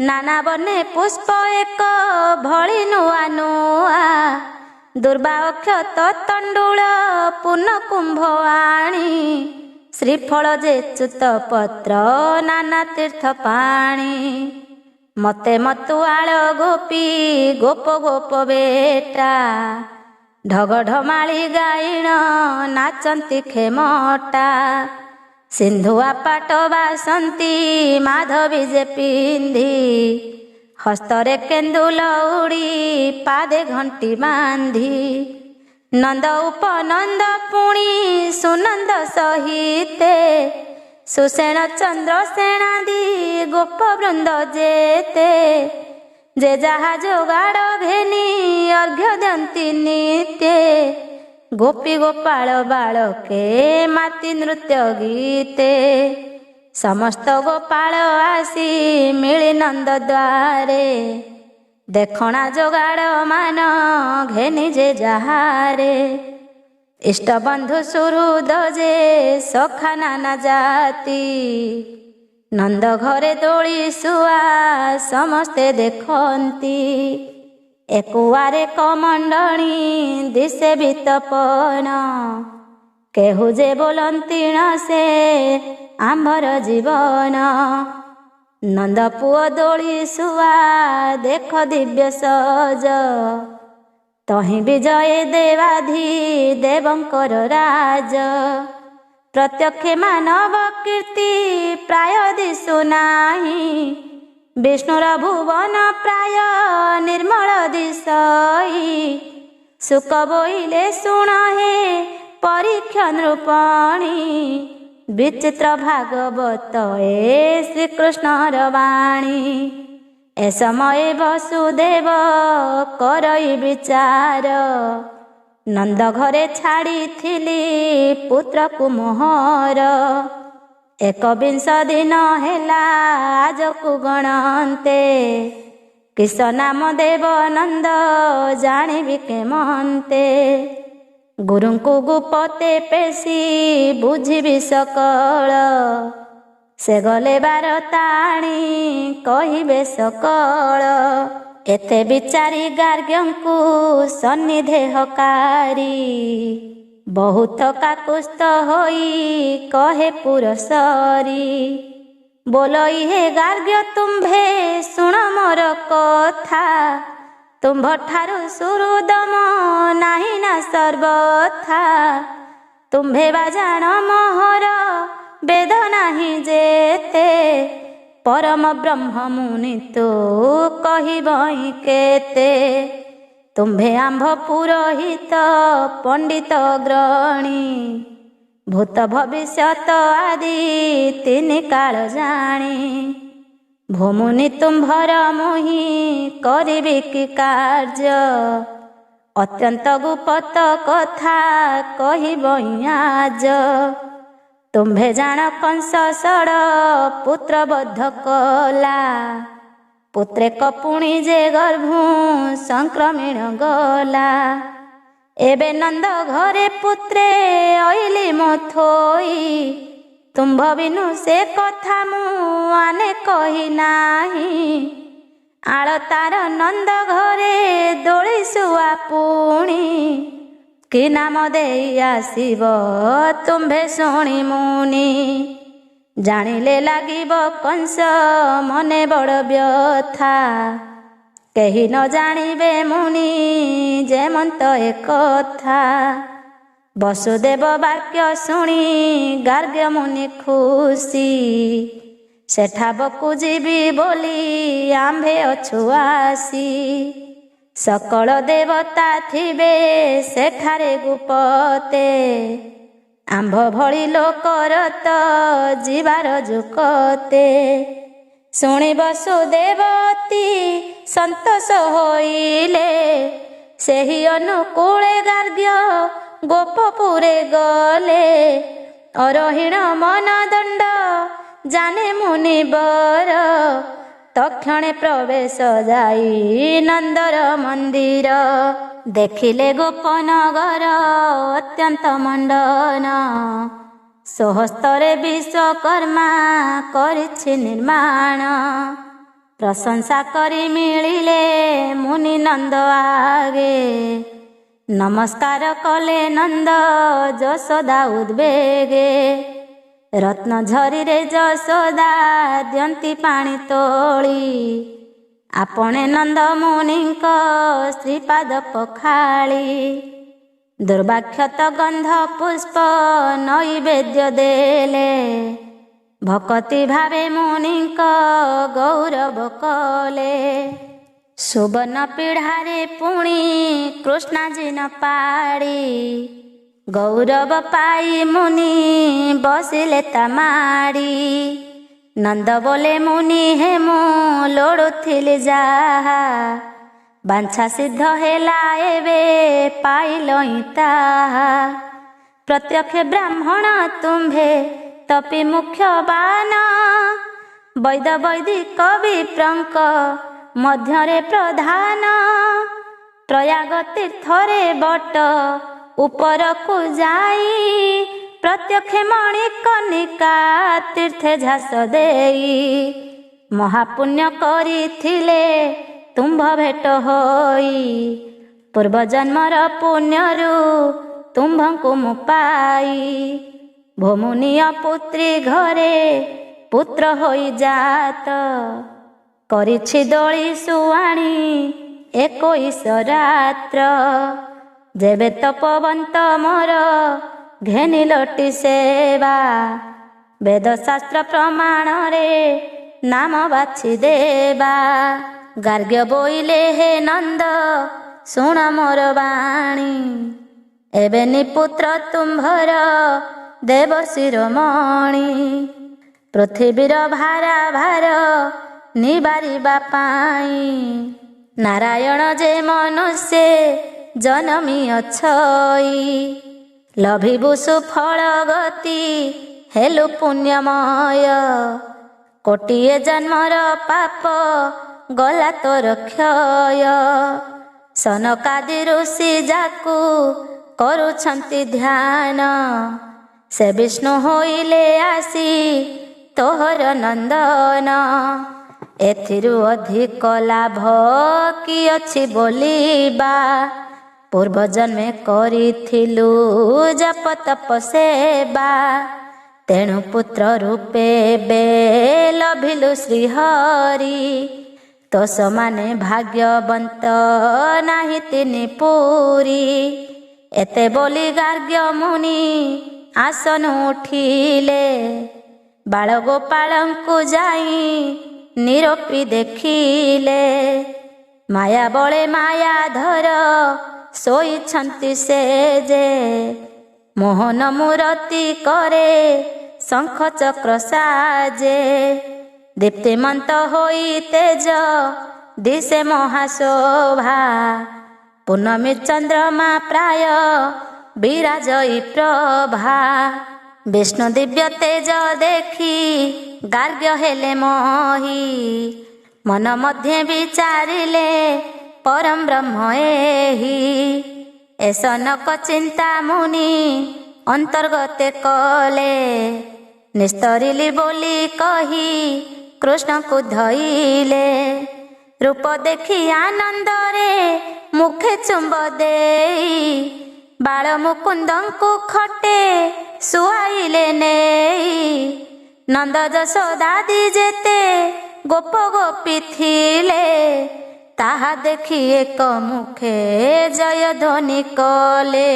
ନାନା ବନେ ପୁଷ୍ପ ଏକ ଭଳି ନୂଆ ନୂଆ ଦୁର୍ବାଅକ୍ଷ ତଣ୍ଡୁଳ ପୂର୍ଣ୍ଣ କୁମ୍ଭ ଆଣି ଶ୍ରୀଫଳ ଯେ ଚ୍ୟୁତ ପତ୍ର ନାନା ତୀର୍ଥ ପାଣି ମତେ ମତୁଆଳ ଗୋପୀ ଗୋପ ଗୋପ ବେଟା ଢଗ ଢମାଳି ଗାଇଣ ନାଚନ୍ତି ଖେମଟା ସିନ୍ଧୁଆ ପାଟ ବାସନ୍ତି ମାଧବୀ ଯେ ପିନ୍ଧି ହସ୍ତରେ କେନ୍ଦୁଲ ଉଡ଼ି ପାଦେ ଘଣ୍ଟି ବାନ୍ଧି ନନ୍ଦ ଉପନନ୍ଦ ପୁଣି ସୁନନ୍ଦ ସହିତେ ସୁଷେଣ ଚନ୍ଦ୍ର ସେଣାଦି ଗୋପ ବୃନ୍ଦ ଯେତେ ଯେ ଯାହା ଯୋଗାଡ଼ ଘେନି ଅର୍ଘ୍ୟ ଦିଅନ୍ତି ନିତ୍ୟେ ଗୋପୀ ଗୋପାଳ ବାଳକେ ମାତି ନୃତ୍ୟ ଗୀତେ ସମସ୍ତ ଗୋପାଳ ଆସି ମିଳି ନନ୍ଦ ଦ୍ୱାରେ ଦେଖଣା ଯୋଗାଡ଼ ମାନ ଘେନି ଯେ ଯାହାରେ ଇଷ୍ଟବନ୍ଧୁ ସୁହୃଦ ଯେ ସଖା ନାନା ଜାତି ନନ୍ଦ ଘରେ ଦୋଳି ଶୁଆ ସମସ୍ତେ ଦେଖନ୍ତି ଏକୁଆରେ କମଣ୍ଡଣୀ ଦିଶେ ବିତପନ କେହୁ ଯେ ବୋଲନ୍ତିଣ ସେ ଆମ୍ଭର ଜୀବନ ନନ୍ଦ ପୁଅ ଦୋଳି ଶୁଆ ଦେଖ ଦିବ୍ୟ ସଜ ତହିଁ ବିଜୟ ଦେବାଧି ଦେବଙ୍କର ରାଜ ପ୍ରତ୍ୟକ୍ଷେ ମାନବ କୀର୍ତ୍ତି ପ୍ରାୟ ଦିଶୁ ନାହିଁ ବିଷ୍ଣୁର ଭୁବନ ପ୍ରାୟ ନିର୍ମଳ ଦିଶଇ ସୁକ ବୋଇଲେ ଶୁଣ ହେ ପରୀକ୍ଷ ନୃପଣୀ ବିଚିତ୍ର ଭାଗବତ ଏ ଶ୍ରୀକୃଷ୍ଣର ବାଣୀ ଏ ସମୟେ ବସୁଦେବ କରଇ ବିଚାର ନନ୍ଦ ଘରେ ଛାଡ଼ିଥିଲି ପୁତ୍ରକୁ ମୋହର 21 ଦିନ ହେଲା ଆଜକୁ ଗଣନ୍ତେ କିସ ନାମ ଦେବ ନନ୍ଦ ଜାଣିବି କେମନ୍ତେ ଗୁରୁଙ୍କୁ ଗୁପତେ ପେଶି ବୁଝିବି ସକଳ ସେ ଗଲେ ବାରତାଣି କହିବେ ସକଳ ଏତେ ବିଚାରି ଗାର୍ଗ୍ୟଙ୍କୁ ସନ୍ନିଧେହକାରୀ ବହୁତ କାକୁସ୍ଥ ହୋଇ କହେ ପୁରସରୀ। ବୋଲଇ ହେ ଗାର୍ଗ୍ୟ ତୁମ୍ଭେ ଶୁଣ ମୋର କଥା, ତୁମ୍ଭଠାରୁ ସୁହୃଦମ ନାହିଁ ନା ସର୍ବଥା। ତୁମ୍ଭେ ବା ଜାଣ ମୋହର ବେଦ ନାହିଁ ଯେତେ, ପରମ ବ୍ରହ୍ମ ମୁନି ତୁ କହିବଇ କେତେ। ତୁମ୍ଭେ ଆମ୍ଭ ପୁରୋହିତ ପଣ୍ଡିତ ଅଗ୍ରଣୀ, ଭୂତ ଭବିଷ୍ୟତ ଆଦି ତିନି କାଳ ଜାଣି। ଭୂମୁନି ତୁମ୍ଭର ମୁହିଁ କରିବି କି କାର୍ଯ୍ୟ, ଅତ୍ୟନ୍ତ ଗୁପ୍ତ କଥା କହିବଇ ଆଜ। ତୁମ୍ଭେ ଜାଣ କଂସ ଷଡ଼ ପୁତ୍ର ବଧ କଲା, ପୁତ୍ରେକ ପୁଣି ଯେ ଗର୍ଭୁ ସଂକ୍ରମିଣ ଗଲା। ଏବେ ନନ୍ଦ ଘରେ ପୁତ୍ରେ ଅଇଲି ମୋ ଥୋଇ, ତୁମ୍ଭ ବିନୁ ସେ କଥା ମୁଁ ଆନେ କହି ନାହିଁ। ଆଳ ତାର ନନ୍ଦ ଘରେ ଦୋଳି ଶୁଆ ପୁଣି, କି ନାମ ଦେଇ ଆସିବ ତୁମ୍ଭେ ଶୁଣି ମୁନି। ଜାଣିଲେ ଲାଗିବ କଂସ ମନେ ବଡ଼ ବ୍ୟଥା, କେହି ନ ଜାଣିବେ ମୁନି ଯେମନ୍ତ ଏକଥା। ବସୁଦେବ ବାକ୍ୟ ଶୁଣି ଗାର୍ଗ୍ୟ ମୁନି ଖୁସି, ସେଠାବକୁ ଯିବି ବୋଲି ଆମ୍ଭେ ଅଛୁ ଆସି। ସକଳ ଦେବତା ଥିବେ ସେଠାରେ ଗୁପତେ, ଆମ୍ଭ ଭଳି ଲୋକର ତ ଯିବାର ଯୁକତେ। ଶୁଣି ବସୁଦେବତୀ ସନ୍ତୋଷ ହୋଇଲେ, ସେହି ଅନୁକୂଳେ ଗାର୍ଗ୍ୟ ଗୋପପୁରେ ଗଲେ। ଅରହିଣ ମନ ଦଣ୍ଡ ଜାନେ ମୁନିବର, ତକ୍ଷଣେ ପ୍ରବେଶ ଯାଇ ନନ୍ଦର ମନ୍ଦିର। ଦେଖିଲେ ଗୋପନଗର ଅତ୍ୟନ୍ତ ମଣ୍ଡନ, ସ୍ୱହସ୍ତରେ ବିଶ୍ୱକର୍ମା କରିଛି ନିର୍ମାଣ। ପ୍ରଶଂସା କରି ମିଳିଲେ ମୁନି ନନ୍ଦ ଆଗେ, ନମସ୍କାର କଲେ ନନ୍ଦ ଯଶୋଦା ଉଦ୍ବେଗେ। ରତ୍ନ ଝରିରେ ଯଶୋଦା ଦିଅନ୍ତି ପାଣି ତୋଳି, ଆପଣେ ନନ୍ଦ ମୁନିଙ୍କ ଶ୍ରୀପାଦ ପଖାଳି। ଦୁର୍ବାକ୍ଷତ ଗନ୍ଧ ପୁଷ୍ପ ନୈବେଦ୍ୟ ଦେଲେ, ଭକତି ଭାବେ ମୁନିଙ୍କ ଗୌରବ କଲେ। ସୁବର୍ଣ୍ଣ ପିଢ଼ାରେ ପୁଣି କୃଷ୍ଣାଜିନ ପାଡ଼ି, ଗୌରବ ପାଇ ମୁନି ବସିଲେ ତା ମାଡ଼ି। ନନ୍ଦ ବୋଲେ ମୁନି ହେ ମୁଁ ଲୋଡ଼ୁଥିଲି ଯାହା, ବାଞ୍ଛା ସିଦ୍ଧ ହେଲା ଏବେ ପାଇଲଇଁ ତାହା। ପ୍ରତ୍ୟକ୍ଷ ବ୍ରାହ୍ମଣ ତୁମ୍ଭେ ତପି ମୁଖ୍ୟବାନ, ବୈଦ ବୈଦିକ ବିପ୍ରଙ୍କ ମଧ୍ୟରେ ପ୍ରଧାନ। ପ୍ରୟାଗ ତୀର୍ଥରେ ବଟ ଉପରକୁ ଯାଇ, ପ୍ରତ୍ୟକ୍ଷ ମଣି କନିକା ତୀର୍ଥେ ଝାସ ଦେଇ। ମହାପୁଣ୍ୟ କରିଥିଲେ ତୁମ୍ଭ ଭେଟ ହୋଇ, ପୂର୍ବଜନ୍ମର ପୁଣ୍ୟରୁ ତୁମ୍ଭଙ୍କୁ ମୁଁ ପାଇ। ଭୂମୁନିୟ ପୁତ୍ରୀ ଘରେ ପୁତ୍ର ହୋଇ ଜାତ, କରିଛି ଦୋଳି ଶୁଆଣି 21 ରାତ୍ର। ଯେବେ ତପବନ୍ତ ମୋର ଘେନି ଲୋଟି ସେବା, ବେଦଶାସ୍ତ୍ର ପ୍ରମାଣରେ ନାମ ବାଛି ଦେବା। ଗାର୍ଗ୍ୟ ବୋଇଲେ ହେ ନନ୍ଦ ଶୁଣ ମୋର ବାଣୀ, ଏବେ ନିପୁତ୍ର ତୁମ୍ଭର ଦେବ ଶିରୋମଣି। ପୃଥିବୀର ଭାରା ଭାର ନିବାରିବା ପାଇଁ, ନାରାୟଣ ଯେ ମନୁଷ୍ୟ ଜନମି ଅଛଇ। ଲଭିବୁ ସୁଫଳ ଗତି ହେଲୁ ପୁଣ୍ୟମୟ, କୋଟିଏ ଜନ୍ମର ପାପ ଗଲା ତୋର କ୍ଷୟ। ସନକାଦି ଋଷି ଯାକୁ କରୁଛନ୍ତି ଧ୍ୟାନ, ସେ ବିଷ୍ଣୁ ହୋଇଲେ ଆସି ତୋହର ନନ୍ଦନ। ଏଥିରୁ ଅଧିକ ଲାଭ କି ଅଛି ବୋଲିବା। ପୂର୍ବ ଜନ୍ମେ କରିଥିଲୁ ଜପ ତପ ସେବା, ତେଣୁ ପୁତ୍ର ରୂପେ ବେ ଲଭିଲୁ ଶ୍ରୀହରି। ତୋ ସମାନେ ଭାଗ୍ୟବନ୍ତ ନାହିଁ ତିନି ପୁରୀ। ଏତେ ବୋଲି ଗାର୍ଗ୍ୟ ମୁନି ଆସନ ଉଠିଲେ, ବାଳଗୋପାଳଙ୍କୁ ଯାଇ ନିରୋପି ଦେଖିଲେ। ମାୟା ବଳେ ମାୟାଧର ଶୋଇଛନ୍ତି ସେ ଯେ, ମୋହନ ମୂରତି କରେ ଶଙ୍ଖ ଚକ୍ର ସାଜେ। ଦୀପ୍ତିମନ୍ତ ହୋଇ ତେଜ ଦିଶେ ମହାଶୋଭା, ପୂର୍ଣ୍ଣମୀ ଚନ୍ଦ୍ରମା ପ୍ରାୟ ବିରାଜଇ ପ୍ରଭା। ବିଷ୍ଣୁ ଦିବ୍ୟ ତେଜ ଦେଖି ଗାର୍ଗ୍ୟ ହେଲେ ମୋହି, ମନ ମଧ୍ୟେ ବିଚାରିଲେ ପରମ ବ୍ରହ୍ମ ଏହି। ଏସନକ ଚିନ୍ତା ମୁନି ଅନ୍ତର୍ଗତେ କଲେ, ନିସ୍ତରିଲି ବୋଲି କହି କୃଷ୍ଣଙ୍କୁ ଧଇଲେ। ରୂପ ଦେଖି ଆନନ୍ଦରେ ମୁଖେ ଚୁମ୍ବ ଦେଇ, ବାଳ ମୁକୁନ୍ଦଙ୍କୁ ଖଟେ ଶୁଆଇଲେ ନେଇ। ନନ୍ଦ ଯଶୋଦାଦି ଯେତେ ଗୋପ ଗୋପୀ ଥିଲେ, ତାହା ଦେଖି ଏକ ମୁଖେ ଜୟ ଧ୍ୱନି କଲେ।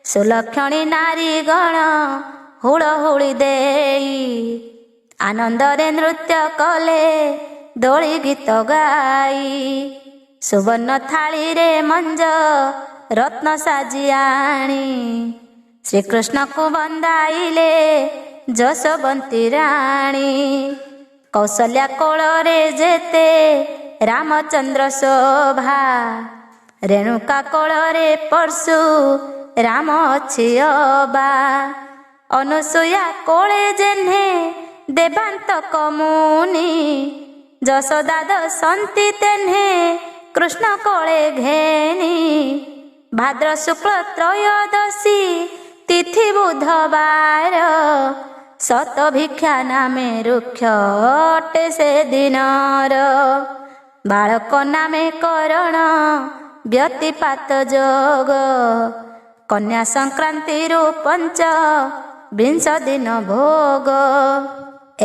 ସୁଲକ୍ଷଣୀ ନାରୀଗଣ ହୁଳହୁଳି ଦେଇ, ଆନନ୍ଦରେ ନୃତ୍ୟ କଲେ ଦୋଳି ଗୀତ ଗାଇ। ସୁବର୍ଣ୍ଣ ଥାଳିରେ ମଞ୍ଜ ରତ୍ନ ସାଜି ଆଣି, ଶ୍ରୀକୃଷ୍ଣକୁ ବନ୍ଦାଇଲେ ଯଶୋବନ୍ତୀ ରାଣୀ। କୌଶଲ୍ୟା କୋଳରେ ଯେତେ ରାମଚନ୍ଦ୍ର ଶୋଭା, ରେଣୁକା କୋଳରେ ପରଶୁ ରାମ ଅଛି ଅବା। ଅନୁସୂୟା କୋଳେ ଯେହ୍ନେ ଦେବାନ୍ତକ ମୁନି, ଯଶୋଦା ଦଶନ୍ତି ତେହ୍ନେ କୃଷ୍ଣ କୋଳେ ଘେନି। ଭାଦ୍ର ଶୁକ୍ଳ ତ୍ରୟୋଦଶୀ ତିଥି ବୁଧବାର, ଶତ ଭିକ୍ଷା ନାମେ ରୁକ୍ଷ ଅଟେ ସେ ଦିନର। ବାଳକ ନାମେ କରଣ ବ୍ୟତିପାତ ଯୋଗ, କନ୍ୟା ସଂକ୍ରାନ୍ତିରୁ ପଞ୍ଚ ବିଂଶ ଦିନ ଭୋଗ।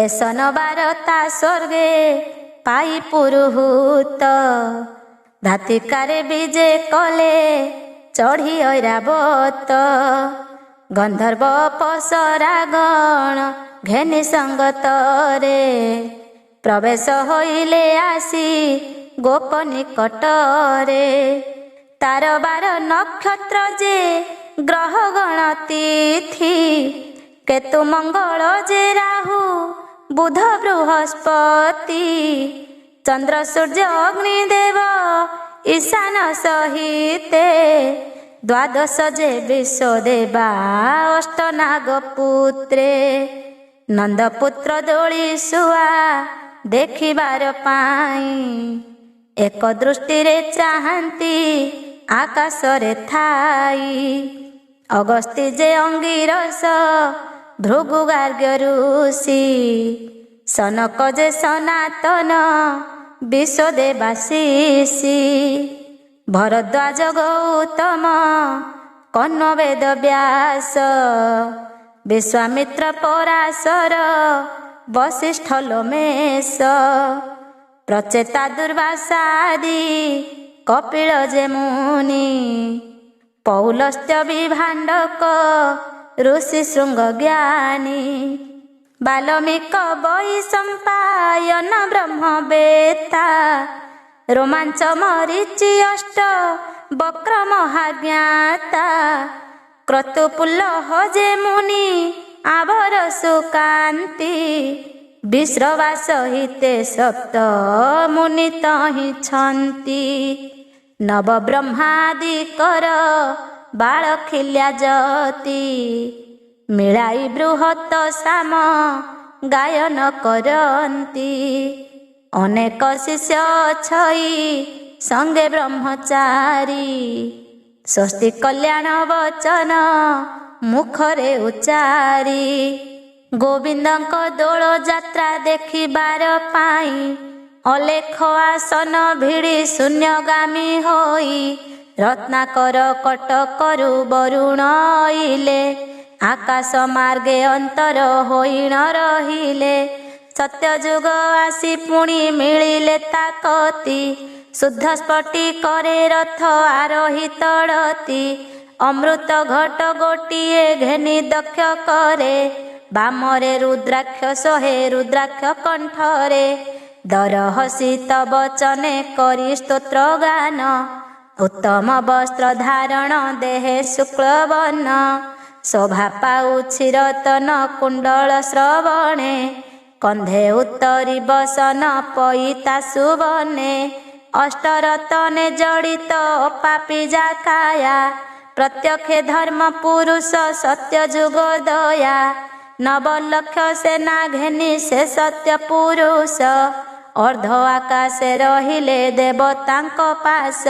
ଏସନ ବାରତା ସ୍ୱର୍ଗେ ପାଇ ପୁରୁହୂତ, ଧାତିକାରେ ବିଜେ କଲେ ଚଢ଼ି ଐରାବତ। ଗନ୍ଧର୍ବ ଅପସରାଗଣ ଘେନି ସଙ୍ଗତରେ, ପ୍ରବେଶ ହୋଇଲେ ଆସି ଗୋପ ନିକଟରେ। ତାର ବାର ନକ୍ଷତ୍ର ଯେ ଗ୍ରହ ଗଣ ତିଥି, କେତୁ ମଙ୍ଗଳ ଯେ ରାହୁ ବୁଧ ବୃହସ୍ପତି। ଚନ୍ଦ୍ର ସୂର୍ଯ୍ୟ ଅଗ୍ନିଦେବ ଈଶାନ ସହିତେ, ଦ୍ୱାଦଶ ଯେ ବିଶ୍ୱଦେବା ଅଷ୍ଟନାଗ ପୁତ୍ରେ। ନନ୍ଦପୁତ୍ର ଦୋଳି ଶୁଆ ଦେଖିବାର ପାଇଁ, ଏକ ଦୃଷ୍ଟିରେ ଚାହାନ୍ତି ଆକାଶରେ ଥାଇ। ଅଗସ୍ତି ଯେ ଅଙ୍ଗିରସ ଭୃଗୁ ଗାର୍ଗ୍ୟ ଋଷି, ସନକ ଯେ ସନାତନ ବିଶ୍ୱଦେବାଶିଷି। ଭରଦ୍ୱାଜ ଗୌତମ କର୍ଣ୍ଣ ବେଦ ବ୍ୟାସ, ବିଶ୍ୱାମିତ୍ର ପରାଶର ବଶିଷ୍ଠ ଲୋମେଶ। ପ୍ରଚେତା ଦୁର୍ବାସାଦି କପିଳ ଯେ ମୁନି, ପୌଲସ୍ତ୍ୟ ବିଭାଣ୍ଡକ ଋଷି ଶୃଙ୍ଗ ଜ୍ଞାନୀ। ବାଲ୍ମୀକ ବୈଶମ୍ପାୟନ ବ୍ରହ୍ମ ବେତା, ରୋମାଞ୍ଚ ମରିଚି ଅଷ୍ଟ ବକ୍ର ମହାଜ୍ଞାତା। କ୍ରତୁପୁଲ୍ଲହ ଯେ ମୁନି ଆଭର ସୁକାନ୍ତି, ବିଶ୍ରବା ସହିତେ ସପ୍ତ ମୁନି ତହିଁଛନ୍ତି। ନବ ବ୍ରହ୍ମାଦି କର ବାଳଖିଲ୍ୟା ଯତି, ମିଳାଇ ବୃହତ ସାମ ଗାୟନ କରନ୍ତି। ଅନେକ ଶିଷ୍ୟ ଅଛଇ ସଙ୍ଗେ ବ୍ରହ୍ମଚାରୀ, ସ୍ୱସ୍ତି କଲ୍ୟାଣ ବଚନ ମୁଖରେ ଉଚ୍ଚାରି। ଗୋବିନ୍ଦଙ୍କ ଦୋଳ ଯାତ୍ରା ଦେଖିବାର ପାଇଁ ଅଲେଖ ଆସନ ଭିଡ଼ି ଶୂନ୍ୟଗାମୀ ହୋଇ ରତ୍ନାକର କଟକରୁ ବରୁଣ ଅଇଲେ। ଆକାଶ ମାର୍ଗେ ଅନ୍ତର ହୋଇ ନ ରହିଲେ। ସତ୍ୟଯୁଗ ଆସି ପୁଣି ମିଳିଲେ ତାକତି। ଶୁଦ୍ଧ ସ୍ଫଟିକରେ ରଥ ଆରୋହି ତଡ଼ତି। ଅମୃତ ଘଟ ଗୋଟିଏ ଘେନି ଦକ୍ଷ କରେ। ବାମରେ ରୁଦ୍ରାକ୍ଷ ଶୋହେ ରୁଦ୍ରାକ୍ଷ କଣ୍ଠରେ। ଦରହସି ତବ ଚନେ କରି ସ୍ତୋତ୍ର ଗାନ। ଉତ୍ତମ ବସ୍ତ୍ର ଧାରଣ ଦେହେ ଶୁକ୍ଳବର୍ଣ୍ଣ। ଶୋଭା ପାଉଛି ରତନ କୁଣ୍ଡଳ ଶ୍ରବଣେ। କନ୍ଧେ ଉତ୍ତରି ବସନ ପଇତା ସୁବର୍ଣ୍ଣେ। ଅଷ୍ଟରତନେ ଜଡ଼ିତ ପାପି ଜାକାୟା। ପ୍ରତ୍ୟକ୍ଷେ ଧର୍ମ ପୁରୁଷ ସତ୍ୟ ଯୁଗ ଦୟା। ନବଲକ୍ଷ ସେନା ଘେନି ସେ ସତ୍ୟ ପୁରୁଷ। ଅର୍ଦ୍ଧ ଆକାଶେ ରହିଲେ ଦେବତାଙ୍କ ପାଶ।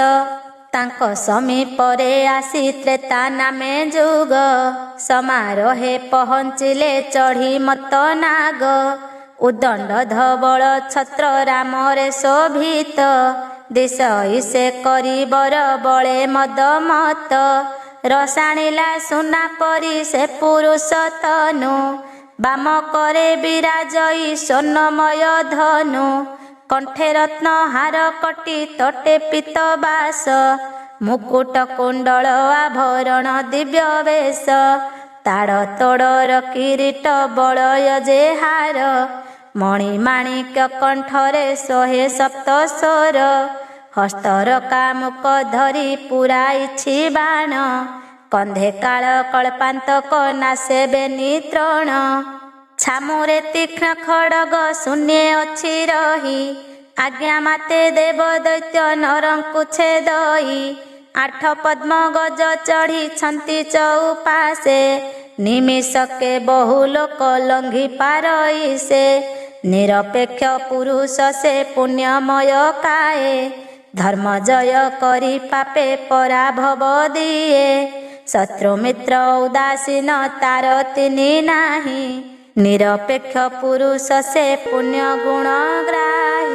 ତାଙ୍କ ସମୀପରେ ଆସି ତ୍ରେତା ନାମେ ଯୁଗ। ସମାରୋହେ ପହଞ୍ଚିଲେ ଚଢ଼ି ମତ ନାଗ। ଉଦଣ୍ଡ ଧବଳ ଛତ୍ର ରାମରେ ଶୋଭିତ। ଦିଶ ଇସେ କରିବର ବଳେ ମଦ ମତ। ରସାଣିଲା ସୁନା ପରି ସେ ପୁରୁଷ ତନୁ। ବାମ କରେ ବିରାଜଇ ସ୍ୱର୍ଣ୍ଣମୟ ଧନୁ। କଣ୍ଠେ ରତ୍ନ ହାର କଟି ତଟେ ପୀତ ବାସ। ମୁକୁଟ କୁଣ୍ଡଳ ଆଭରଣ ଦିବ୍ୟ ବେଶ। ତାଡ଼ ତୋଡ଼ର କିରୀଟ ବଳୟ ଯେ ହାର। ମଣିମାଣିକ୍ୟ କଣ୍ଠରେ ଶୋହେ ସପ୍ତ ସ୍ୱର। ହସ୍ତର କାମୁକ ଧରି ପୁରାଇଛି ବାଣ। କନ୍ଧେ କାଳ କଳ୍ପାନ୍ତକ ନାଶେ ବେନିତ୍ରଣ। ଛାମୁରେ ତୀକ୍ଷ୍ଣ ଖଡ଼ଗ ଶୂନ୍ୟେ ଅଛି ରହି। ଆଜ୍ଞା ମାତେ ଦେବ ଦୈତ୍ୟ ନରଙ୍କୁ ଛେଦଇ। ଆଠ ପଦ୍ମ ଗଜ ଚଢ଼ିଛନ୍ତି ଚଉପାଶେ। ନିମିଷକେ ବହୁ ଲୋକ ଲଙ୍ଘି ପାରଇ ସେ। ନିରପେକ୍ଷ ପୁରୁଷ ସେ ପୁଣ୍ୟମୟ କାଏ। ଧର୍ମ ଜୟ କରି ପାପେ ପରାଭବ ଦିଏ। ଶତ୍ରୁ ମିତ୍ର ଉଦାସୀନ ତାର ତିନି ନାହିଁ। ନିରପେକ୍ଷ ପୁରୁଷ ସେ ପୁଣ୍ୟ ଗୁଣ ଗ୍ରାହୀ।